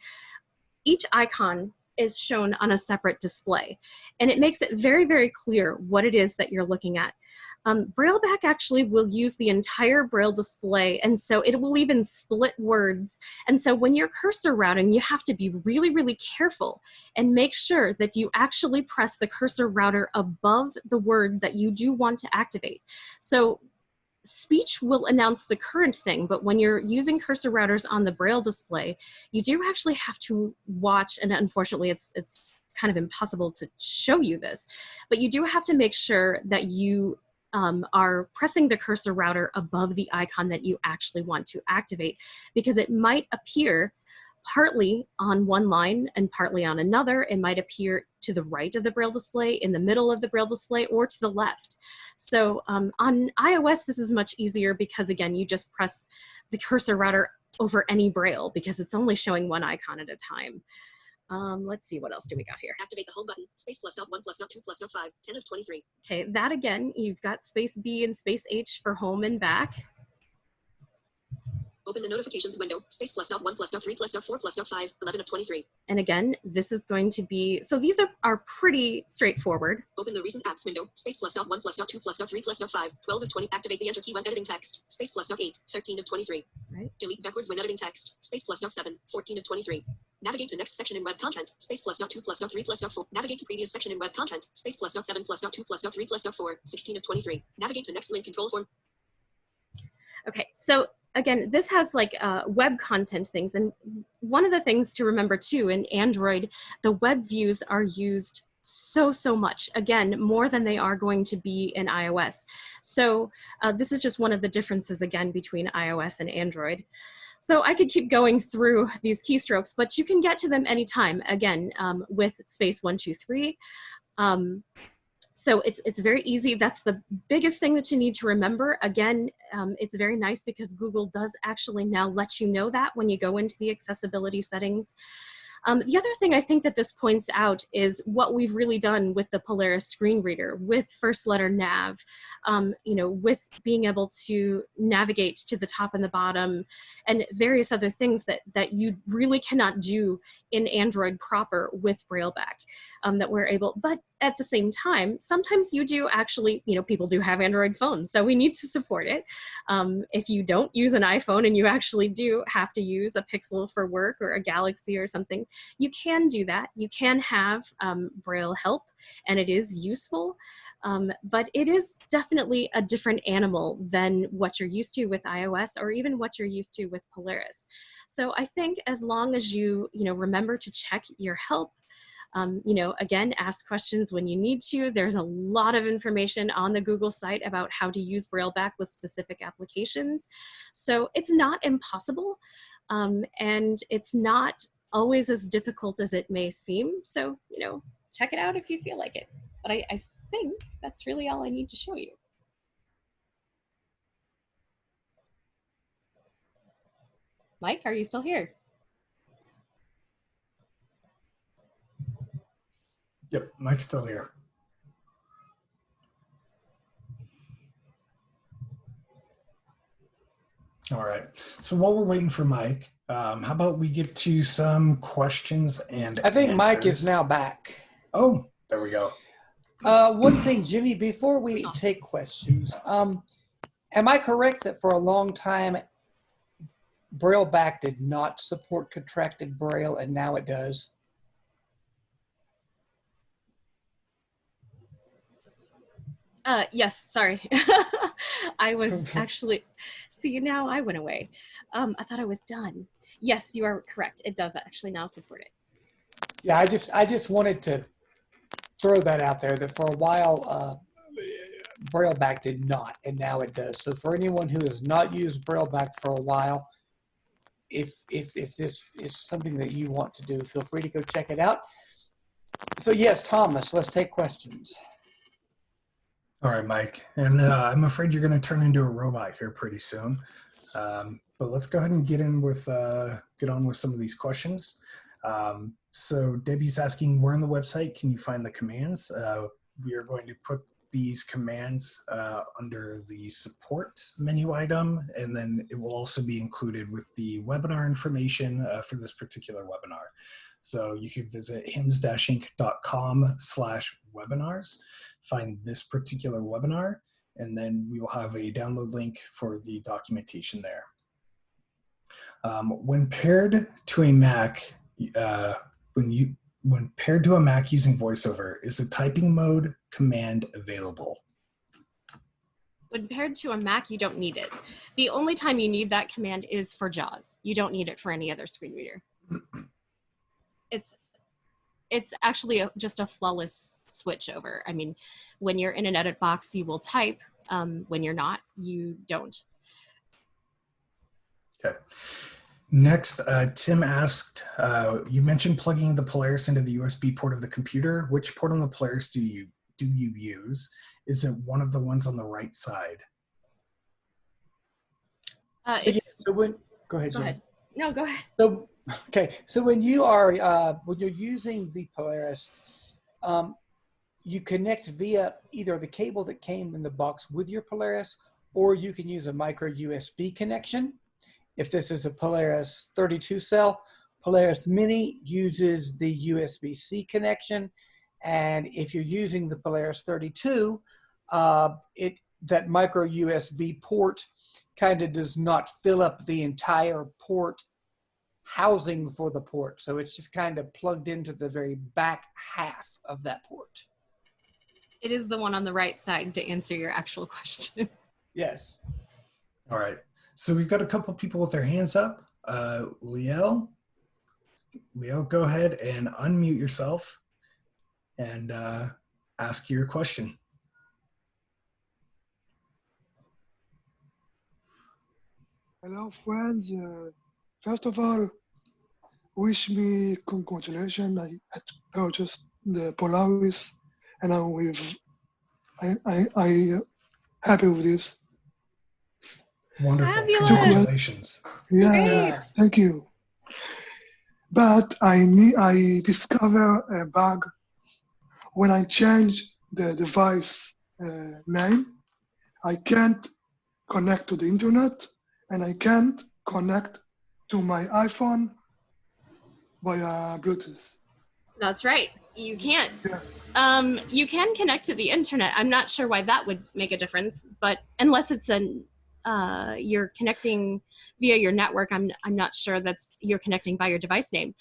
each icon is shown on a separate display. And it makes it very, very clear what it is that you're looking at. Braille back actually will use the entire Braille display, and so it will even split words. And so when you're cursor routing, you have to be really, really careful and make sure that you actually press the cursor router above the word that you do want to activate. So speech will announce the current thing, but when you're using cursor routers on the Braille display, you do actually have to watch, and unfortunately it's kind of impossible to show you this, but you do have to make sure that you are pressing the cursor router above the icon that you actually want to activate, because it might appear partly on one line and partly on another. It might appear to the right of the Braille display, in the middle of the Braille display, or to the left. So on iOS, this is much easier because, again, you just press the cursor router over any Braille because it's only showing one icon at a time. Let's see, what else do we got here?
Activate the home button. Space plus dot 1 plus dot 2 plus dot 5. 10 of 23.
Okay, that again, you've got space B and space H for home and back.
Open the notifications window. Space plus dot 1 plus dot 3 plus dot 4 plus dot 5. 11 of 23.
And again, this is going to be, so these are pretty straightforward.
Open the recent apps window. Space plus dot 1 plus dot 2 plus dot 3 plus dot 5. 12 of 20. Activate the enter key when editing text. Space plus dot 8. 13 of 23.
Right.
Delete backwards when editing text. Space plus dot 7. 14 of 23. Navigate to next section in web content. Space plus dot 2 plus dot 3 plus dot 4. Navigate to previous section in web content. Space plus dot 7 plus dot 2 plus dot 3 plus dot 4. 16 of 23. Navigate to next link control form.
Okay, so again, this has like web content things. And one of the things to remember too, in Android, the web views are used so much, again, more than they are going to be in iOS. So this is just one of the differences, again, between iOS and Android. So I could keep going through these keystrokes, but you can get to them anytime, again, with space 1, 2, 3. So it's very easy. That's the biggest thing that you need to remember. Again, it's very nice because Google does actually now let you know that when you go into the accessibility settings. The other thing I think that this points out is what we've really done with the Polaris screen reader, with first letter nav, with being able to navigate to the top and the bottom, and various other things that you really cannot do in Android proper with Brailleback, that we're able. But at the same time, sometimes you do actually, people do have Android phones, so we need to support it. If you don't use an iPhone and you actually do have to use a Pixel for work or a Galaxy or something, you can do that. You can have Braille help, and it is useful, but it is definitely a different animal than what you're used to with iOS or even what you're used to with Polaris. So I think as long as you, remember to check your help, again, ask questions when you need to. There's a lot of information on the Google site about how to use Brailleback with specific applications. So it's not impossible, and it's not always as difficult as it may seem. So, check it out if you feel like it. But I think that's really all I need to show you. Mike, are you still here?
Yep, Mike's still here. All right. So while we're waiting for Mike, how about we get to some questions and
I think
answers?
Mike is now back.
Oh, there we go.
One thing, Jimmy, before we take questions, am I correct that for a long time, Brailleback did not support contracted Braille, and now it does?
Yes, sorry. I was actually, see, now I went away. I thought I was done. Yes, you are correct. It does actually now support it.
Yeah, I just wanted to throw that out there, that for a while, Brailleback did not, and now it does. So for anyone who has not used Brailleback for a while, if this is something that you want to do, feel free to go check it out. So yes, Thomas, let's take questions.
All right, Mike. And I'm afraid you're going to turn into a robot here pretty soon. But let's go ahead and get on with some of these questions. So Debbie's asking, where on the website can you find the commands? We are going to put these commands under the support menu item, and then it will also be included with the webinar information for this particular webinar. So you can visit hims-inc.com/webinars, find this particular webinar, and then we will have a download link for the documentation there. When paired to a Mac, when paired to a Mac using VoiceOver, is the typing mode command available?
When paired to a Mac, you don't need it. The only time you need that command is for JAWS. You don't need it for any other screen reader. It's actually just a flawless switch over. I mean, when you're in an edit box, you will type. When you're not, you don't.
Okay. Next, Tim asked, you mentioned plugging the Polaris into the USB port of the computer. Which port on the Polaris do you use? Is it one of the ones on the right side?
Go ahead, Jimmy.
No, go ahead.
So, okay, so when you're using the Polaris, you connect via either the cable that came in the box with your Polaris, or you can use a micro USB connection. If this is a Polaris 32 cell, Polaris Mini uses the USB-C connection. And if you're using the Polaris 32, that micro USB port kind of does not fill up the entire port housing for the port. So it's just kind of plugged into the very back half of that port.
It is the one on the right side, to answer your actual question.
Yes.
All right. So we've got a couple people with their hands up. Leo, go ahead and unmute yourself and ask your question.
Hello, friends. First of all, wish me congratulations. I had purchased the Polaris, and I happy with this.
Wonderful.
Fabulous.
Congratulations.
Yeah,
Great.
thank you. But I discover a bug when I change the device name. I can't connect to the internet, and I can't connect to my iPhone via Bluetooth.
That's right. You can't.
Yeah.
You can connect to the internet. I'm not sure why that would make a difference, but unless it's you're connecting via your network, I'm not sure that's you're connecting by your device name.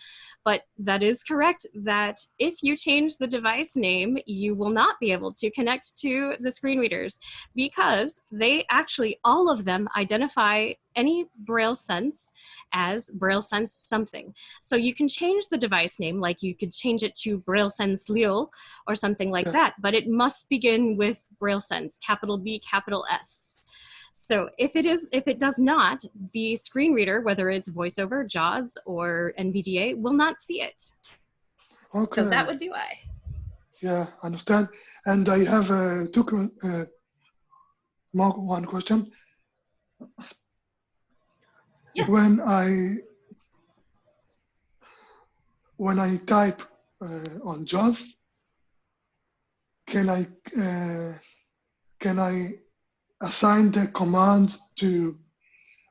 But that is correct that if you change the device name, you will not be able to connect to the screen readers because they actually, all of them identify any Braille sense as Braille sense something. So you can change the device name, like you could change it to Braille sense Leo or something like that, but it must begin with Braille sense, capital B, capital S. So if it does not, the screen reader, whether it's VoiceOver, JAWS, or NVDA, will not see it.
Okay.
So that would be why.
Yeah, I understand. And I have one question.
Yes.
When I type on JAWS, can I assign the commands to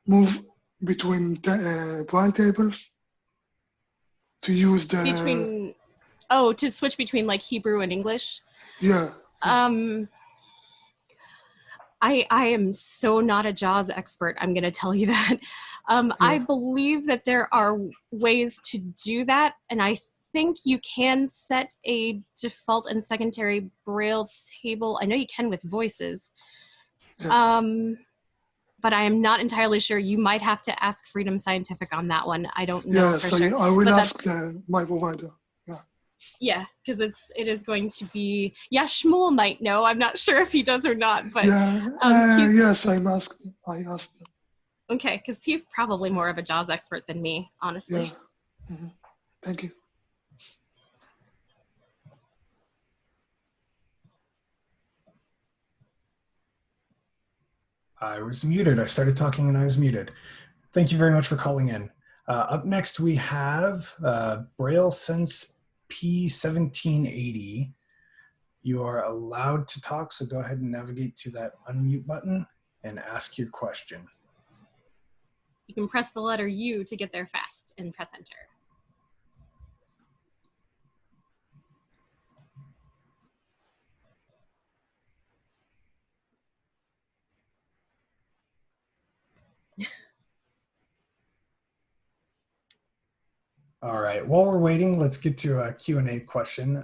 move between Braille tables to use the
to switch between like Hebrew and English?
Yeah.
I am so not a JAWS expert, I'm going to tell you that. I believe that there are ways to do that, and I think you can set a default and secondary Braille table. I know you can with voices, but I am not entirely sure. You might have to ask Freedom Scientific on that one. I don't know for sure.
I will
but
ask my provider.
Yeah, because it is going to be, Shmuel might know. I'm not sure if he does or not, but
yes, I asked him.
Okay, because he's probably more of a JAWS expert than me, honestly.
Yeah. Mm-hmm. Thank you.
I was muted. I started talking and I was muted. Thank you very much for calling in. Up next, we have Braille Sense P1780. You are allowed to talk, so go ahead and navigate to that unmute button and ask your question.
You can press the letter U to get there fast and press enter.
All right, while we're waiting, let's get to a Q&A question.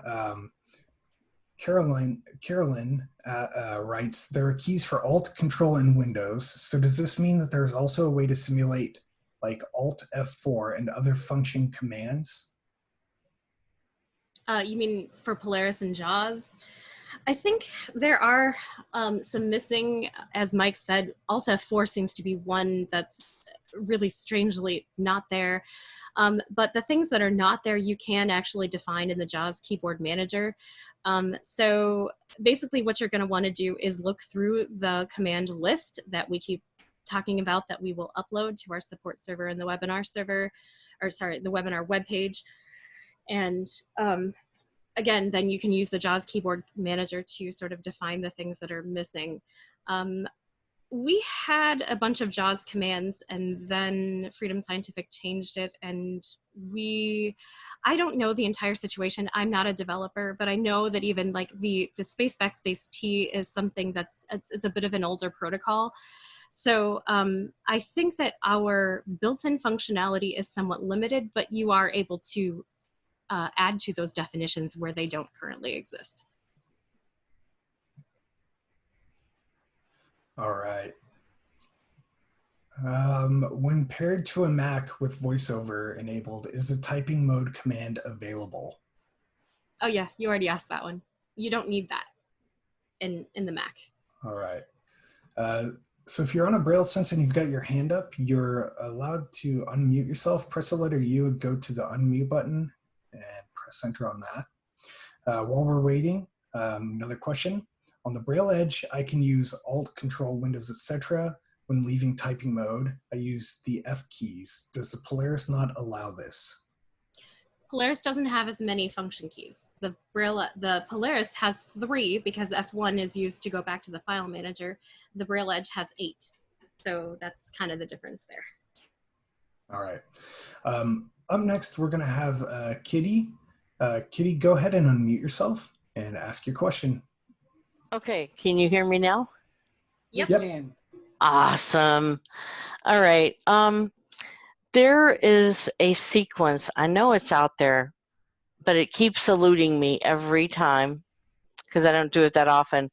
Carolyn writes, there are keys for Alt, Control, and Windows. So does this mean that there's also a way to simulate like Alt F4 and other function commands?
You mean for Polaris and JAWS? I think there are some missing, as Mike said. Alt F4 seems to be one that's really strangely not there. But the things that are not there, you can actually define in the JAWS keyboard manager. So basically what you're going to want to do is look through the command list that we keep talking about that we will upload to our support server and the webinar server, or sorry, the webinar webpage. And again, then you can use the JAWS keyboard manager to sort of define the things that are missing. We had a bunch of JAWS commands and then Freedom Scientific changed it, and I don't know the entire situation. I'm not a developer, but I know that even like the space backspace T is something it's a bit of an older protocol. So I think that our built-in functionality is somewhat limited, but you are able to add to those definitions where they don't currently exist.
All right. When paired to a Mac with VoiceOver enabled, is the typing mode command available?
Oh yeah, you already asked that one. You don't need that in the Mac.
All right. So if you're on a Braille sensor and you've got your hand up, you're allowed to unmute yourself. Press the letter U and go to the unmute button and press enter on that. While we're waiting, another question. On the Braille Edge, I can use Alt, Control, Windows, etc. When leaving typing mode. I use the F keys. Does the Polaris not allow this?
Polaris doesn't have as many function keys. The Polaris has 3 because F1 is used to go back to the file manager. The Braille Edge has 8. So that's kind of the difference there.
All right. Up next, we're going to have Kitty. Kitty, go ahead and unmute yourself and ask your question.
Okay, can you hear me now?
Yep.
Awesome. All right. There is a sequence. I know it's out there, but it keeps eluding me every time because I don't do it that often.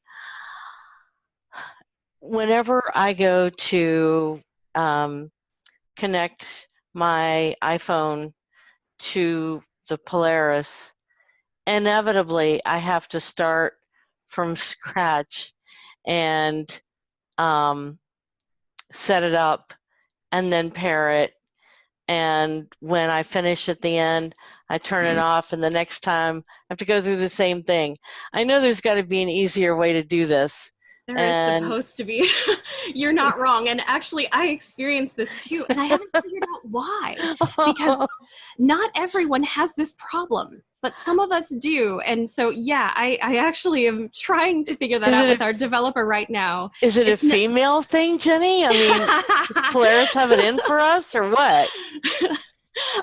Whenever I go to connect my iPhone to the Polaris, inevitably I have to start from scratch and set it up and then pair it. And when I finish at the end, I turn it off, and the next time I have to go through the same thing. I know there's got to be an easier way to do this.
There is supposed to be. You're not wrong. And actually, I experienced this too, and I haven't figured out why. Because not everyone has this problem, but some of us do. And so, yeah, I actually am trying to figure that out with our developer right now.
Is it a female thing, Jenny? I mean, does Polaris have it in for us, or what?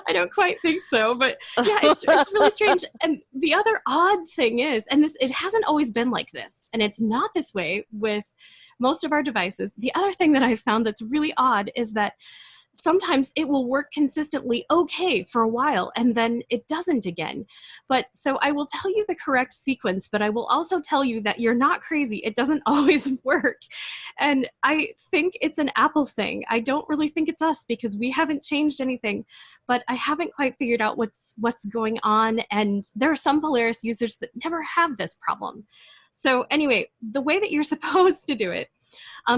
I don't quite think so, but yeah, it's really strange. And the other odd thing is, and it hasn't always been like this, and it's not this way with most of our devices. The other thing that I've found that's really odd is that sometimes it will work consistently okay for a while and then it doesn't again. But so I will tell you the correct sequence, but I will also tell you that you're not crazy. It doesn't always work. And I think it's an Apple thing. I don't really think it's us because we haven't changed anything, but I haven't quite figured out what's going on. And there are some Polaris users that never have this problem. So anyway, the way that you're supposed to do it,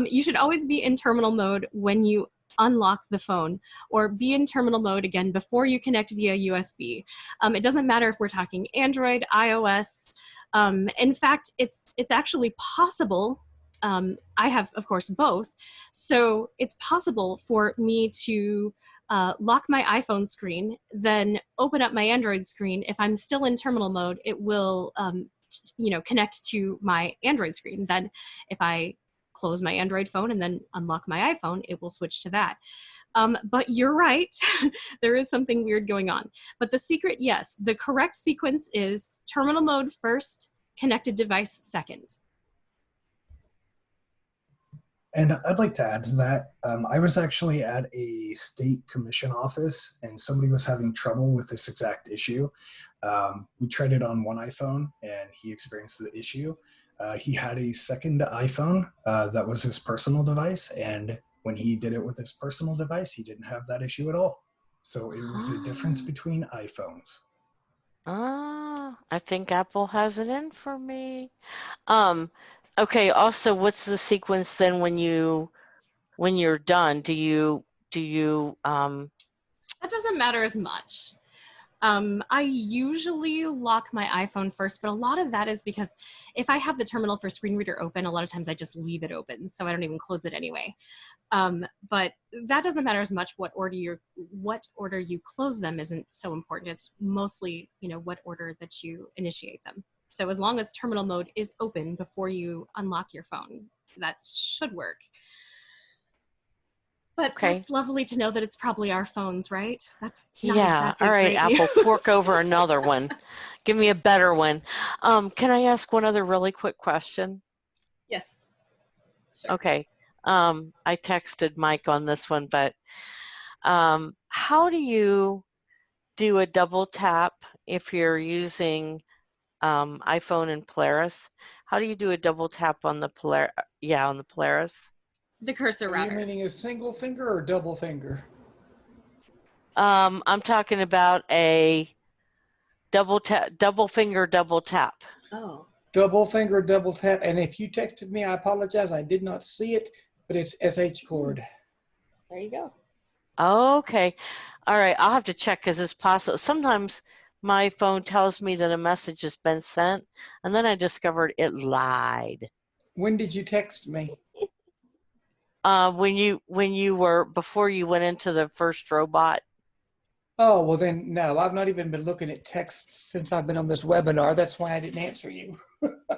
you should always be in terminal mode when you unlock the phone, or be in terminal mode again before you connect via USB. It doesn't matter if we're talking Android, iOS. In fact, it's actually possible. I have, of course, both. So it's possible for me to lock my iPhone screen, then open up my Android screen. If I'm still in terminal mode, it will connect to my Android screen. Then if I close my Android phone and then unlock my iPhone, it will switch to that. But you're right, there is something weird going on. But the secret, yes, the correct sequence is terminal mode first, connected device second.
And I'd like to add to that. I was actually at a state commission office and somebody was having trouble with this exact issue. We tried it on one iPhone and he experienced the issue. He had a second iPhone that was his personal device, and when he did it with his personal device, he didn't have that issue at all. So it was a difference between iPhones.
I think Apple has it in for me. Okay, also, what's the sequence then when you're done? Do you
That doesn't matter as much. I usually lock my iPhone first, but a lot of that is because if I have the terminal for screen reader open, a lot of times I just leave it open, so I don't even close it anyway. But that doesn't matter as much. What order you close them isn't so important. It's mostly, what order that you initiate them. So as long as terminal mode is open before you unlock your phone, that should work. But
okay.
That's lovely to know that it's probably our phones, right? That's not
yeah.
exactly
All right,
great
Apple,
news.
fork over another one. Give me a better one. Can I ask one other really quick question?
Yes. Sure.
Okay. I texted Mike on this one, but how do you do a double tap if you're using iPhone and Polaris? How do you do a double tap on the Polaris?
The cursor
Are you
router.
meaning a single finger or double finger?
I'm talking about a double finger, double tap.
Oh.
Double finger, double tap. And if you texted me, I apologize. I did not see it, but it's SH cord.
There you go.
Okay. All right. I'll have to check because it's possible. Sometimes my phone tells me that a message has been sent, and then I discovered it lied.
When did you text me?
When you were, before you went into the first robot.
Oh, well then, no, I've not even been looking at texts since I've been on this webinar. That's why I didn't answer you.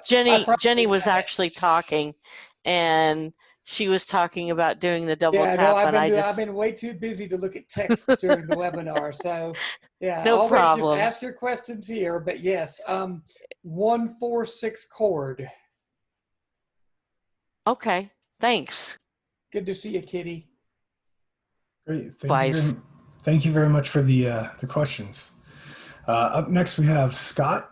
Jenny was actually talking, and she was talking about doing the double
Yeah,
tap,
no,
and
I've been way too busy to look at texts during the webinar. So yeah,
No
always
problem.
just ask your questions here. But yes, 146 cord.
Okay, thanks.
Good to see you, Kitty.
Great.
Twice.
Thank you very much for the questions. Up next, we have Scott.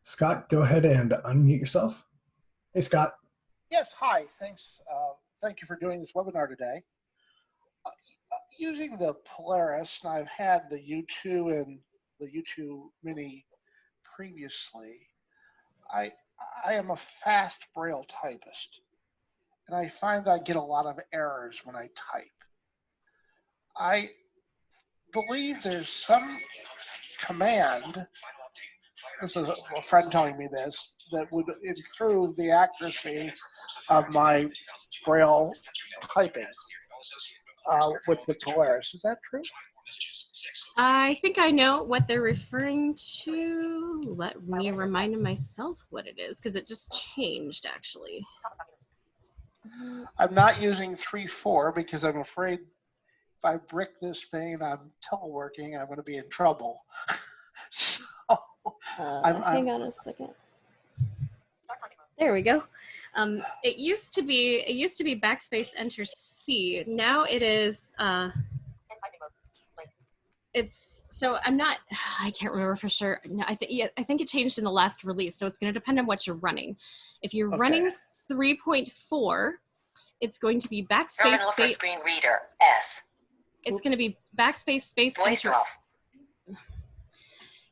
Scott, go ahead and unmute yourself. Hey, Scott.
Yes, hi. Thanks. Thank you for doing this webinar today. Using the Polaris, and I've had the U2 and the U2 Mini previously, I am a fast Braille typist, and I find that I get a lot of errors when I type. I believe there's some command, this is a friend telling me this, that would improve the accuracy of my Braille typing with the Polaris. Is that true?
I think I know what they're referring to. Let me remind myself what it is, because it just changed, actually.
I'm not using 3.4 because I'm afraid if I brick this thing and I'm teleworking, I'm going to be in trouble. So
Hang on a second. There we go. It used to be backspace enter C. Now it is. I can't remember for sure. No, I think it changed in the last release. So it's going to depend on what you're running. If you're running 3.4, it's going to be backspace.
Terminal for screen reader S.
It's going to be backspace space
Voice
enter.
off.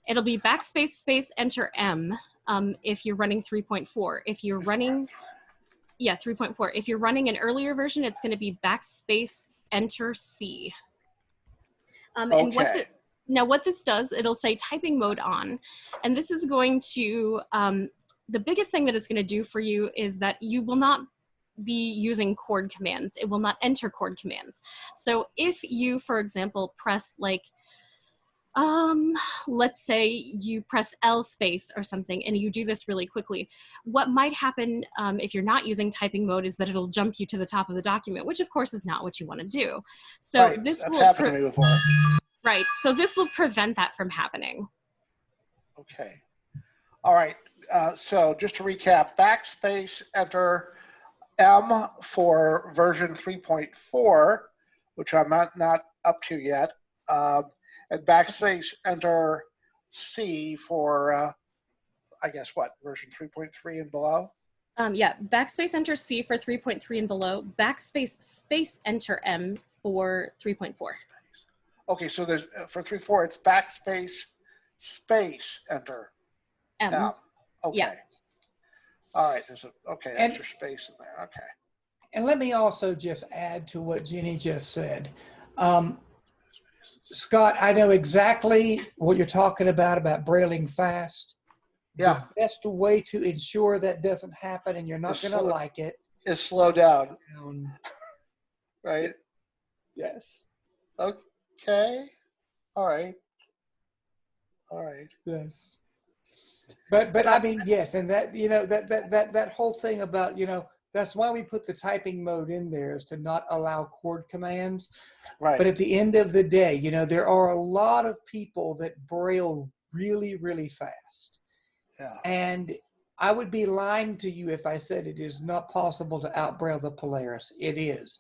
It'll be backspace space enter M if you're running 3.4. If you're running, 3.4. If you're running an earlier version, it's going to be backspace enter C. And what this does, it'll say typing mode on, and this is going to, the biggest thing that it's going to do for you is that you will not be using chord commands. It will not enter chord commands. So if you, for example, press like, let's say you press L space or something and you do this really quickly, what might happen if you're not using typing mode is that it'll jump you to the top of the document, which of course is not what you want to do. So
right,
this
that's
will
happened to me before.
Right, so this will prevent that from happening.
Okay. All right. So just to recap, backspace enter M for version 3.4, which I'm not up to yet, and backspace enter C for, I guess what, version 3.3 and below?
Backspace enter C for 3.3 and below, backspace space enter M for 3.4.
Okay, so there's, for 3.4, it's backspace space enter
M.
Okay.
Yeah.
All right, there's extra space in there, okay.
And let me also just add to what Jenny just said. Scott, I know exactly what you're talking about brailing fast.
Yeah.
The best way to ensure that doesn't happen and you're not going to like it
is slow down. Right?
Yes.
Okay. All right.
Yes. But I mean, yes, and that, you know, that whole thing about, you know, that's why we put the typing mode in there, is to not allow chord commands.
Right.
But at the end of the day, you know, there are a lot of people that braille really, really fast.
Yeah.
And I would be lying to you if I said it is not possible to out-braille the Polaris. It is.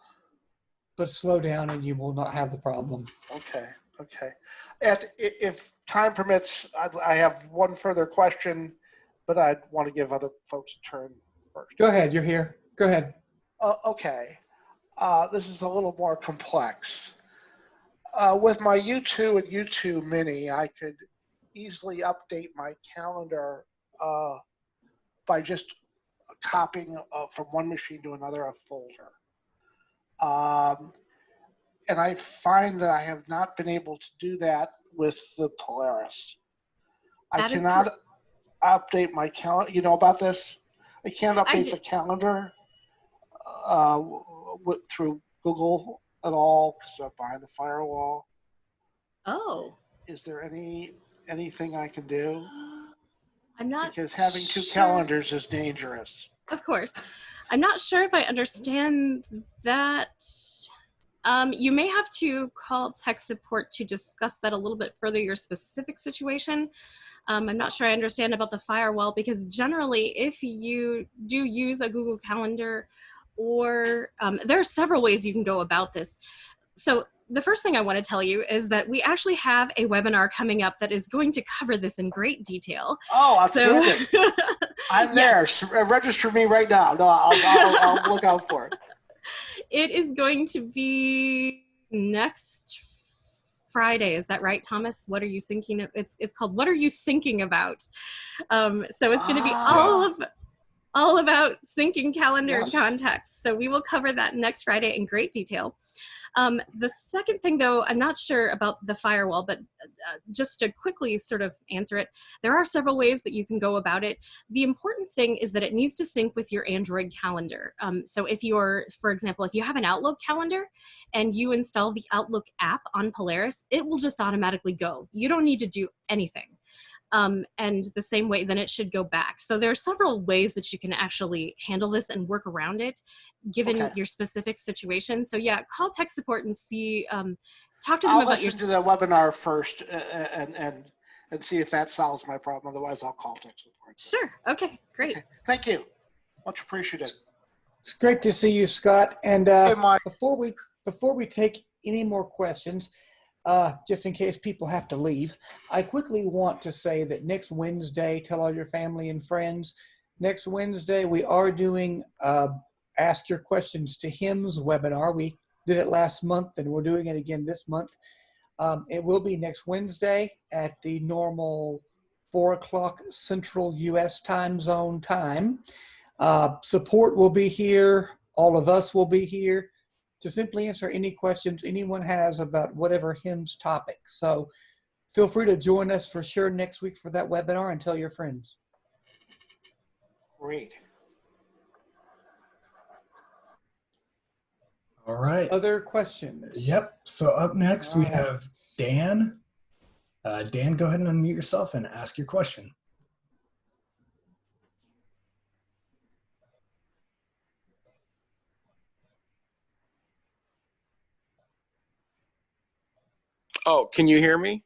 But slow down and you will not have the problem.
Okay. And if time permits, I have one further question, but I'd want to give other folks a turn first.
Go ahead. You're here. Go ahead.
Okay. This is a little more complex. With my U2 and U2 Mini, I could easily update my calendar by just copying from one machine to another a folder. And I find that I have not been able to do that with the Polaris. I cannot update my calendar. You know about this? I can't update the calendar through Google at all because I'm behind a firewall.
Oh.
Is there anything I can do?
I'm not
because having two
sure.
calendars is dangerous.
Of course. I'm not sure if I understand that. You may have to call tech support to discuss that a little bit further, your specific situation. I'm not sure I understand about the firewall because generally if you do use a Google Calendar or there are several ways you can go about this. So the first thing I want to tell you is that we actually have a webinar coming up that is going to cover this in great detail.
Oh, outstanding. So, I'm there.
Yes.
Register me right now. No, I'll look out for it.
It is going to be next Friday. Is that right, Thomas? What are you thinking of? It's called What Are You Syncing About? So it's going to be all about syncing calendar and context. So we will cover that next Friday in great detail. The second thing, though, I'm not sure about the firewall, but just to quickly sort of answer it, there are several ways that you can go about it. The important thing is that it needs to sync with your Android calendar. So if you're, for example, if you have an Outlook calendar and you install the Outlook app on Polaris, it will just automatically go. You don't need to do anything. And the same way, then it should go back. So there are several ways that you can actually handle this and work around it, given your specific situation. So yeah, call tech support and see, talk to them about your...
I'll listen to the webinar first and see if that solves my problem. Otherwise, I'll call tech support.
Sure. Okay, great. Okay.
Thank you. Much appreciated.
It's great to see you, Scott. And before we take any more questions, just in case people have to leave, I quickly want to say that next Wednesday, tell all your family and friends, next Wednesday we are doing Ask Your Questions to Hymns webinar. We did it last month and we're doing it again this month. It will be next Wednesday at the normal 4 o'clock Central U.S. time zone time. Support will be here. All of us will be here to simply answer any questions anyone has about whatever hymns topic. So feel free to join us for sure next week for that webinar and tell your friends.
Great.
All right.
Other questions?
Yep. So up next we have Dan. Dan, go ahead and unmute yourself and ask your question.
Oh, can you hear me?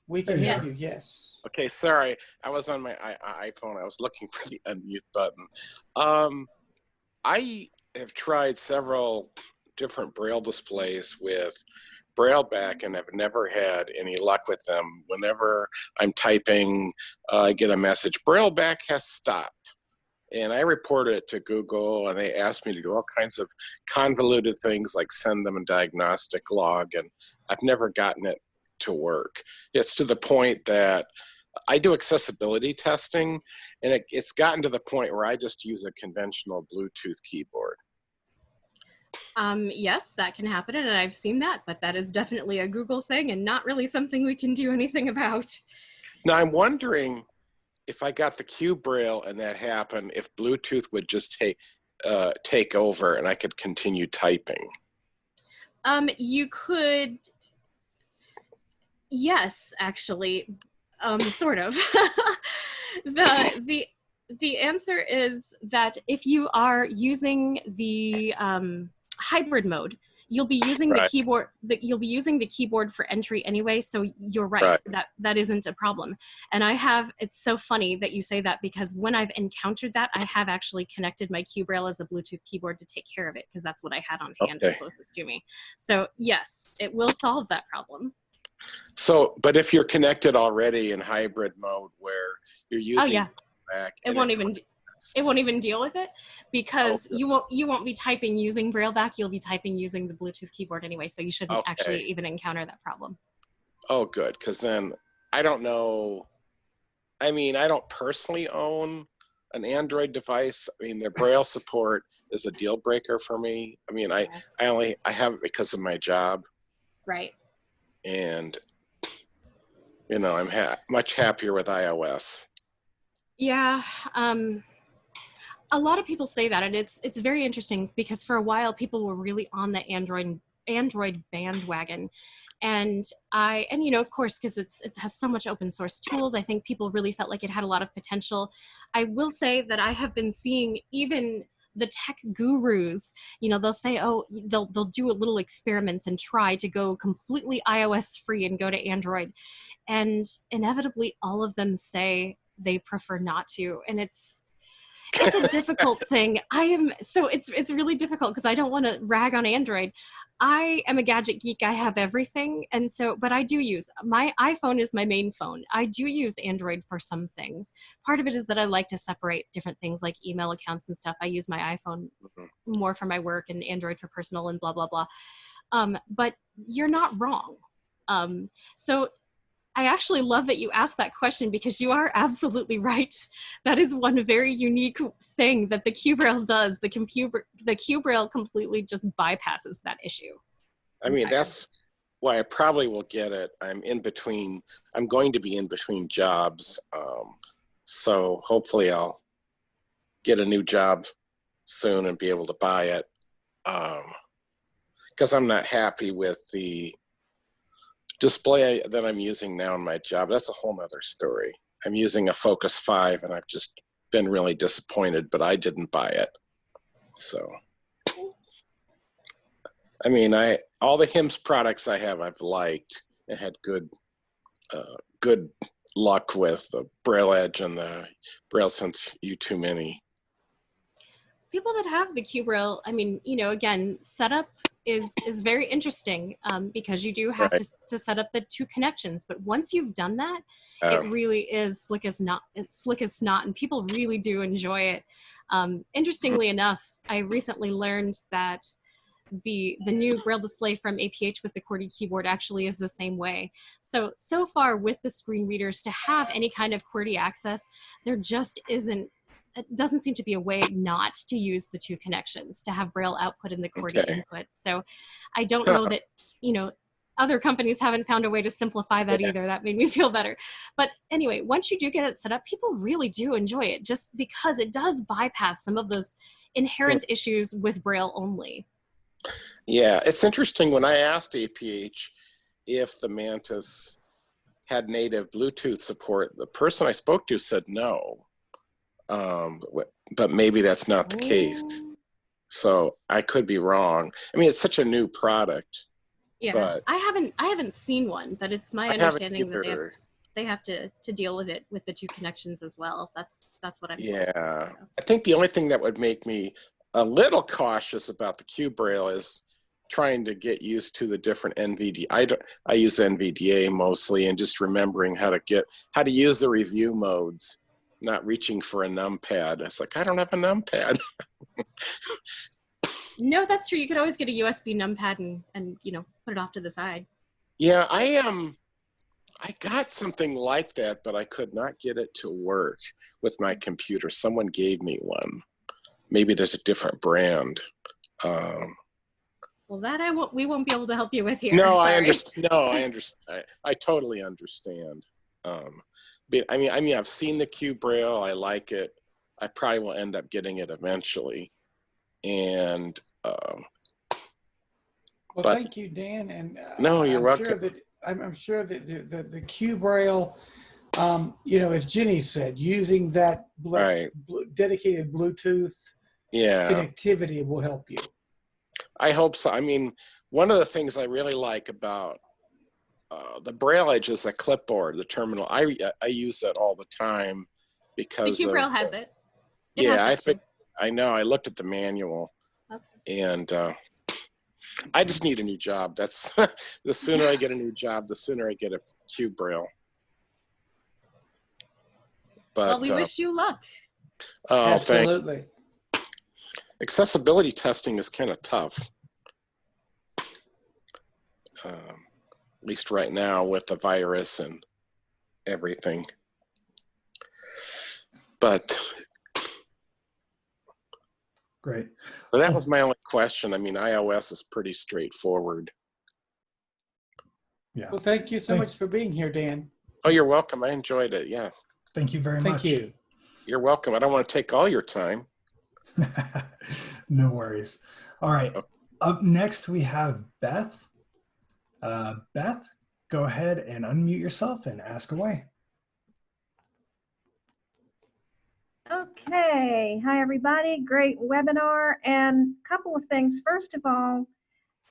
We can hear you, yes.
Okay, sorry. I was on my iPhone. I was looking for the unmute button. I have tried several different Braille displays with Braille back and have never had any luck with them. Whenever I'm typing, I get a message, Braille back has stopped. And I reported it to Google and they asked me to do all kinds of convoluted things like send them a diagnostic log, and I've never gotten it to work. It's to the point that I do accessibility testing and it's gotten to the point where I just use a conventional Bluetooth keyboard.
Yes, that can happen and I've seen that, but that is definitely a Google thing and not really something we can do anything about.
Now I'm wondering if I got the Q Braille and that happened, if Bluetooth would just take over and I could continue typing.
You could, yes, actually, sort of. The answer is that if you are using the hybrid mode, you'll be using the keyboard. You'll be using the keyboard for entry anyway. So you're right. That isn't a problem. And it's so funny that you say that because when I've encountered that, I have actually connected my Q Braille as a Bluetooth keyboard to take care of it because that's what I had on hand closest to me. So yes, it will solve that problem.
So, but if you're connected already in hybrid mode where you're using back,
it won't even. it won't even deal with it, because you won't be typing using Braille back. You'll be typing using the Bluetooth keyboard anyway, so you shouldn't actually even encounter that problem.
Oh, good, because then I don't know. I mean, I don't personally own an Android device. I mean, their Braille support is a deal breaker for me. I mean, I have it because of my job.
Right.
And, you know, I'm much happier with iOS.
Yeah. A lot of people say that, and it's very interesting, because for a while people were really on the Android bandwagon. And you know, of course, because it has so much open source tools, I think people really felt like it had a lot of potential. I will say that I have been seeing even the tech gurus, you know, they'll say, oh, they'll do a little experiments and try to go completely iOS free and go to Android. And inevitably all of them say they prefer not to. And it's a difficult thing. It's really difficult, because I don't want to rag on Android. I am a gadget geek. I have everything. And so, but I do use, my iPhone is my main phone. I do use Android for some things. Part of it is that I like to separate different things like email accounts and stuff. I use my iPhone more for my work and Android for personal and blah, blah, blah. But you're not wrong. So I actually love that you asked that question, because you are absolutely right. That is one very unique thing that the QBraille does. The QBraille completely just bypasses that issue.
I mean, that's why I probably will get it. I'm going to be in between jobs. So hopefully I'll get a new job soon and be able to buy it. Because I'm not happy with the display that I'm using now in my job. That's a whole nother story. I'm using a Focus 5 and I've just been really disappointed, but I didn't buy it. So, I mean, all the HIMS products I have, I've liked and had good luck with, the Braille Edge and the Braille Sense U2 Mini.
People that have the QBraille, I mean, you know, again, setup is very interesting, because you do have to set up the two connections. But once you've done that, it really is slick as snot. It's slick as snot, and people really do enjoy it. Interestingly enough, I recently learned that the new Braille display from APH with the QWERTY keyboard actually is the same way. So far with the screen readers, to have any kind of QWERTY access, there just isn't. It doesn't seem to be a way not to use the two connections, to have Braille output and the QWERTY input. So I don't know that, you know, other companies haven't found a way to simplify that either. That made me feel better. But anyway, once you do get it set up, people really do enjoy it, just because it does bypass some of those inherent issues with Braille only.
Yeah, it's interesting. When I asked APH if the Mantis had native Bluetooth support, the person I spoke to said no. But maybe that's not the case. So I could be wrong. I mean, it's such a new product.
Yeah,
but
I haven't seen one, but it's my understanding that they have to deal with it with the two connections as well. That's what I'm
yeah.
told, so.
I think the only thing that would make me a little cautious about the QBraille is trying to get used to the different NVDA. I use NVDA mostly, and just remembering how to use the review modes. Not reaching for a numpad. It's like, I don't have a numpad.
No, that's true. You could always get a USB numpad and you know, put it off to the side.
Yeah, I got something like that, but I could not get it to work with my computer. Someone gave me one. Maybe there's a different brand.
Well, that we won't be able to help you with here.
No,
sorry.
I understand. No, I understand. I totally understand. But I mean, I've seen the QBraille. I like it. I probably will end up getting it eventually. And
well,
but,
thank you, Dan. And
no, you're welcome.
I'm sure that the QBraille, you know, as Jenny said, using that dedicated Bluetooth connectivity will help you.
I hope so. I mean, one of the things I really like about the Braille Edge is a clipboard, the terminal. I use that all the time because
the QBraille has it.
I know. I looked at the manual, and I just need a new job. That's the sooner I get a new job, the sooner I get a QBraille. But
well, we wish you luck.
Oh,
Absolutely.
Accessibility testing is kind of tough. At least right now with the virus and everything. But
Great.
so that was my only question. I mean, iOS is pretty straightforward.
Yeah.
Well, thank you so much for being here, Dan.
Oh, you're welcome. I enjoyed it. Yeah.
Thank you very much.
Thank you.
You're welcome. I don't want to take all your time.
No worries. All right. Up next, we have Beth. Beth, go ahead and unmute yourself and ask away.
Okay. Hi, everybody. Great webinar. And a couple of things. First of all,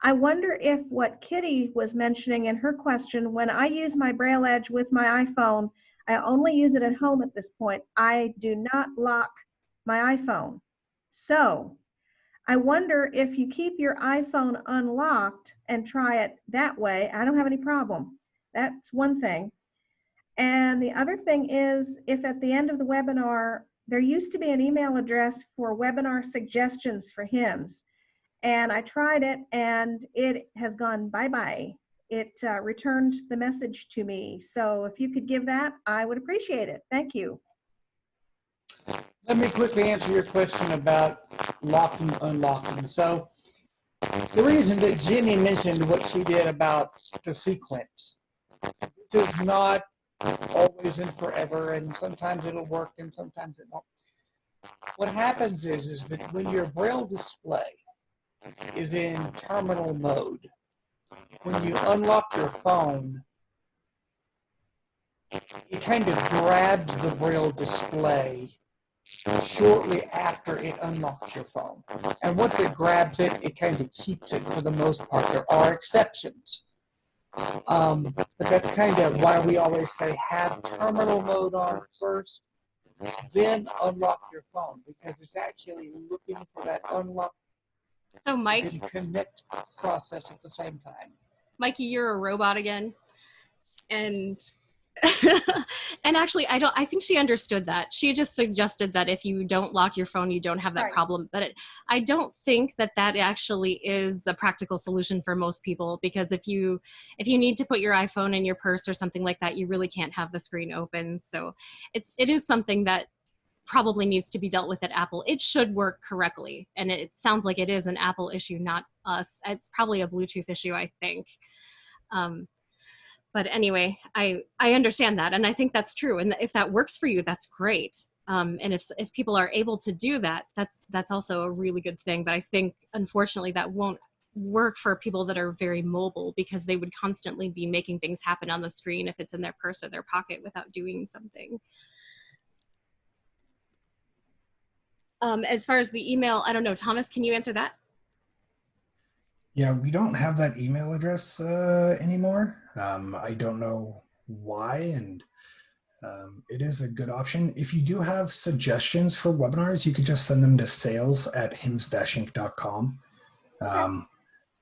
I wonder if what Kitty was mentioning in her question, when I use my Braille Edge with my iPhone, I only use it at home at this point. I do not lock my iPhone. So I wonder if you keep your iPhone unlocked and try it that way, I don't have any problem. That's one thing. And the other thing is, if at the end of the webinar, there used to be an email address for webinar suggestions for hymns. And I tried it and it has gone bye-bye. It returned the message to me. So if you could give that, I would appreciate it. Thank you.
Let me quickly answer your question about locking, unlocking. So the reason that Jenny mentioned what she did about the sequence, it is not always and forever, and sometimes it'll work and sometimes it won't. What happens is that when your Braille display is in terminal mode, when you unlock your phone, it kind of grabs the Braille display shortly after it unlocks your phone. And once it grabs it, it kind of keeps it for the most part. There are exceptions. But that's kind of why we always say have terminal mode on first, then unlock your phone, because it's actually looking for that unlock.
So Mike,
and connect process at the same time.
Mikey, you're a robot again. And and actually, I think she understood that. She just suggested that if you don't lock your phone, you don't have that problem. But I don't think that actually is a practical solution for most people, because if you need to put your iPhone in your purse or something like that, you really can't have the screen open. So it is something that probably needs to be dealt with at Apple. It should work correctly. And it sounds like it is an Apple issue, not us. It's probably a Bluetooth issue, I think. But anyway, I understand that, and I think that's true. And if that works for you, that's great. And if people are able to do that, that's also a really good thing. But I think, unfortunately, that won't work for people that are very mobile, because they would constantly be making things happen on the screen if it's in their purse or their pocket without doing something. As far as the email, I don't know. Thomas, can you answer that?
Yeah, we don't have that email address anymore. I don't know why, and it is a good option. If you do have suggestions for webinars, you could just send them to sales@hims-inc.com.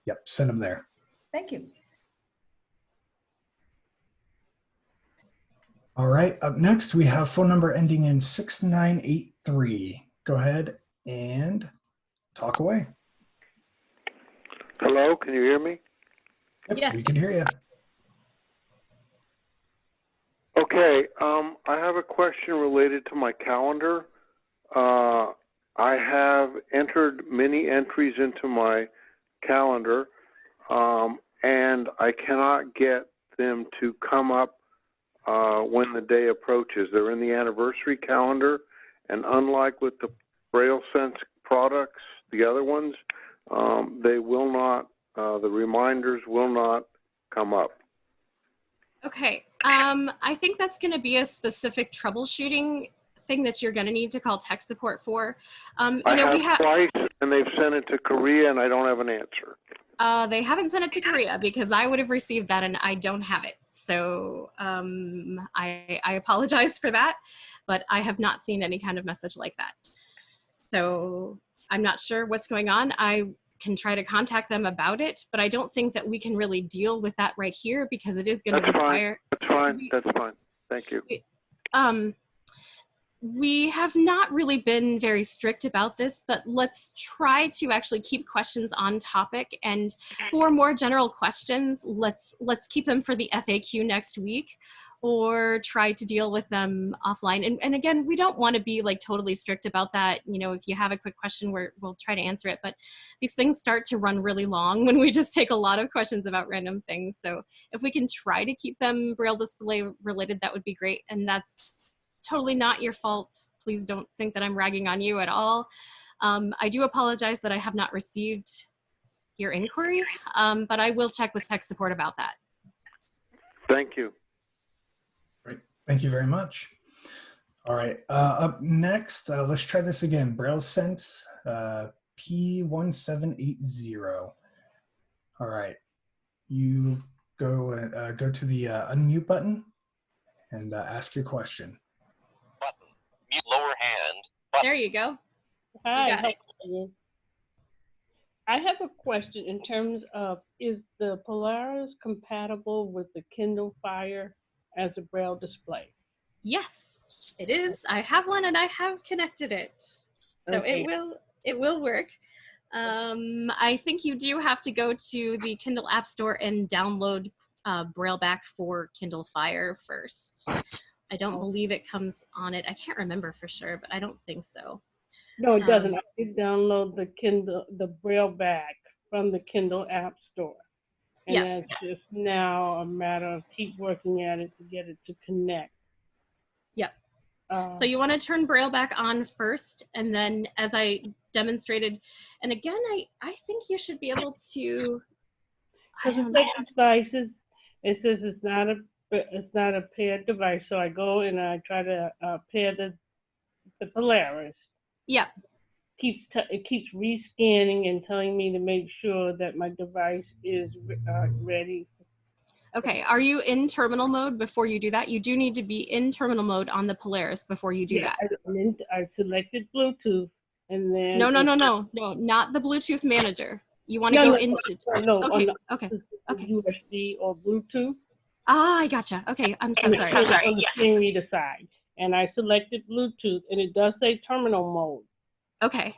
Yep, send them there.
Thank you.
All right, up next, we have phone number ending in 6983. Go ahead and talk away.
Hello, can you hear me?
Yep,
yes.
We can hear you.
Okay, I have a question related to my calendar. I have entered many entries into my calendar, and I cannot get them to come up when the day approaches. They're in the anniversary calendar, and unlike with the Braille Sense products, the other ones, they will not, the reminders will not come up.
Okay, I think that's going to be a specific troubleshooting thing that you're going to need to call tech support for.
I have twice, and they've sent it to Korea, and I don't have an answer.
They haven't sent it to Korea, because I would have received that and I don't have it. So I apologize for that, but I have not seen any kind of message like that. So I'm not sure what's going on. I can try to contact them about it, but I don't think that we can really deal with that right here, because it is going to require.
That's fine. That's fine. Thank you.
We have not really been very strict about this, but let's try to actually keep questions on topic. And for more general questions, let's keep them for the FAQ next week, or try to deal with them offline. And again, we don't want to be like totally strict about that. You know, if you have a quick question, we'll try to answer it. But these things start to run really long when we just take a lot of questions about random things. So if we can try to keep them Braille display related, that would be great. And that's totally not your fault. Please don't think that I'm ragging on you at all. I do apologize that I have not received your inquiry, but I will check with tech support about that.
Thank you.
Great. Thank you very much. All right. Up next, let's try this again. Braille Sense P1780. All right. You go to the unmute button and ask your question.
Mute lower hand.
There you go.
Hi,
You got it.
how are you? I have a question in terms of, is the Polaris compatible with the Kindle Fire as a Braille display?
Yes, it is. I have one and I have connected it. So
Okay.
it will work. I think you do have to go to the Kindle App Store and download Braille back for Kindle Fire first. I don't believe it comes on it. I can't remember for sure, but I don't think so.
No, it doesn't. I did download the Braille back from the Kindle App Store. And
Yeah.
it's just now a matter of keep working at it to get it to connect.
Yep. So you want to turn Braille back on first, and then as I demonstrated, and again, I think you should be able to.
Because it's like devices, it says it's not a paired device. So I go and I try to pair the Polaris.
Yep.
It keeps rescanning and telling me to make sure that my device is ready.
Okay, are you in terminal mode before you do that? You do need to be in terminal mode on the Polaris before you do that.
I selected Bluetooth and then.
No, not the Bluetooth manager. You want to go into. Okay, okay.
USB or Bluetooth.
Ah, I gotcha. Okay, I'm so sorry.
On the screen reader side. And I selected Bluetooth, and it does say terminal mode.
Okay.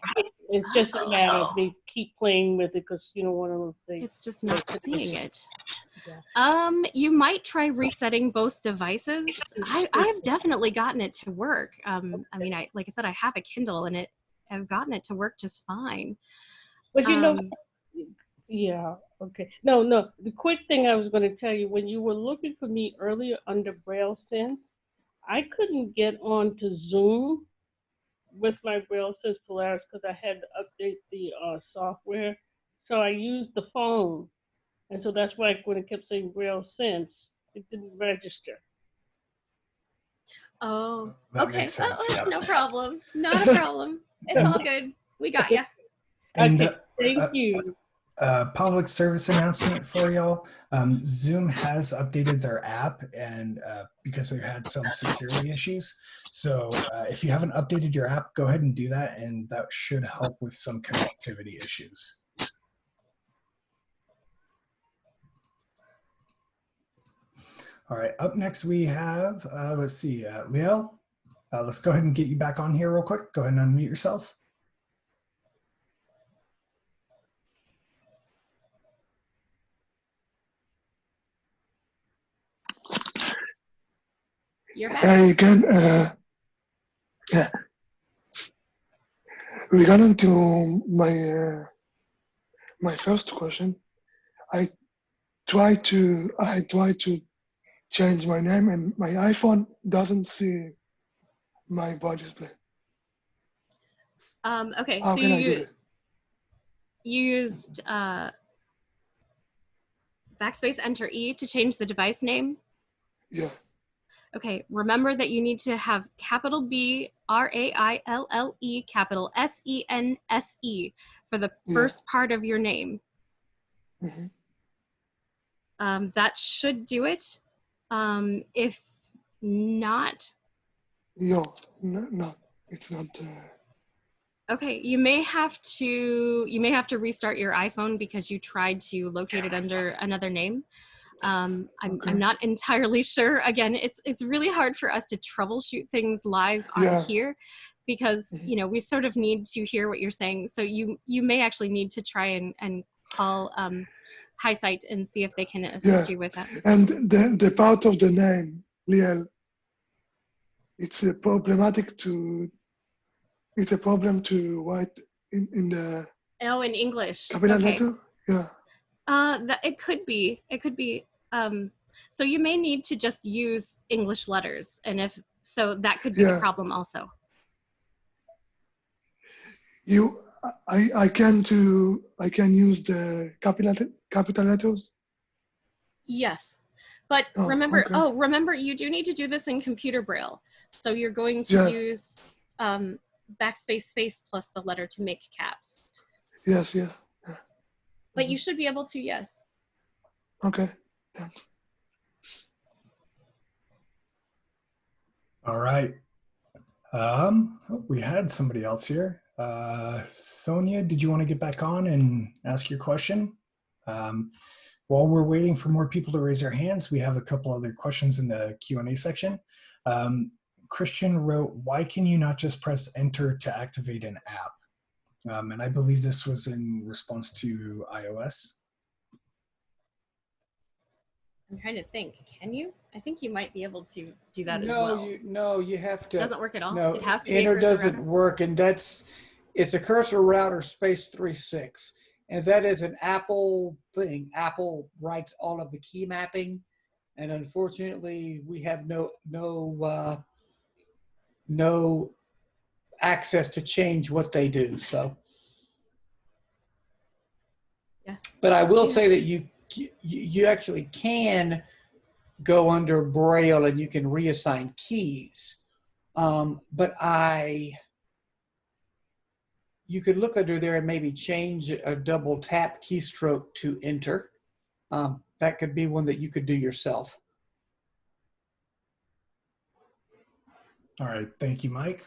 It's just a matter of me keep playing with it because, you know, one of those things.
It's just not seeing it. You might try resetting both devices. I've definitely gotten it to work. I mean, like I said, I have a Kindle, and I've gotten it to work just fine.
But you know, yeah, okay. No, the quick thing I was going to tell you, when you were looking for me earlier under Braille Sense, I couldn't get on to Zoom with my Braille Sense Polaris because I had to update the software. So I used the phone. And so that's why when it kept saying Braille Sense, it didn't register.
Oh,
That
okay.
makes sense,
It's
yeah.
no problem. Not a problem. It's all good. We got you.
And
Okay, thank you.
Public service announcement for y'all. Zoom has updated their app, and because they've had some security issues. So if you haven't updated your app, go ahead and do that, and that should help with some connectivity issues. All right, up next we have, let's see, Leo. Let's go ahead and get you back on here real quick. Go ahead and unmute yourself.
You're back.
Hey again, yeah. Regarding to my first question, I try to change my name, and my iPhone doesn't see my body display.
Okay,
How
so
can I do it?
you used backspace enter E to change the device name?
Yeah.
Okay, remember that you need to have capital B, R-A-I-L-L-E, capital S-E-N-S-E for the first part of your name.
Mm-hmm.
That should do it. If not...
No, it's not.
Okay, you may have to restart your iPhone because you tried to locate it under another name. I'm not entirely sure. Again, it's really hard for us to troubleshoot things live on here because, you know, we sort of need to hear what you're saying. So you may actually need to try and call HiSight and see if they can assist you with that.
And the part of the name, Liel, it's a problem to write in the
in English.
capital
Okay.
letter? Yeah.
It could be. So you may need to just use English letters, and if so, that could be the problem also.
I can use the capital letters.
Yes, but remember, you do need to do this in computer Braille. So you're going to use backspace space plus the letter to make caps.
Yes, yeah.
But you should be able to, yes.
Okay.
All right. We had somebody else here. Sonia, did you want to get back on and ask your question? While we're waiting for more people to raise their hands, we have a couple other questions in the Q&A section. Christian wrote, why can you not just press enter to activate an app? And I believe this was in response to iOS.
I'm trying to think. Can you? I think you might be able to do that as well.
No, you have to.
It doesn't work at all?
No,
it has to be
enter
a cursor
doesn't
router?
work, and it's a cursor router space 36. And that is an Apple thing. Apple writes all of the key mapping. And unfortunately, we have no access to change what they do. So,
yeah.
But I will say that you actually can go under Braille and you can reassign keys. But you could look under there and maybe change a double tap keystroke to enter. That could be one that you could do yourself.
All right, thank you, Mike.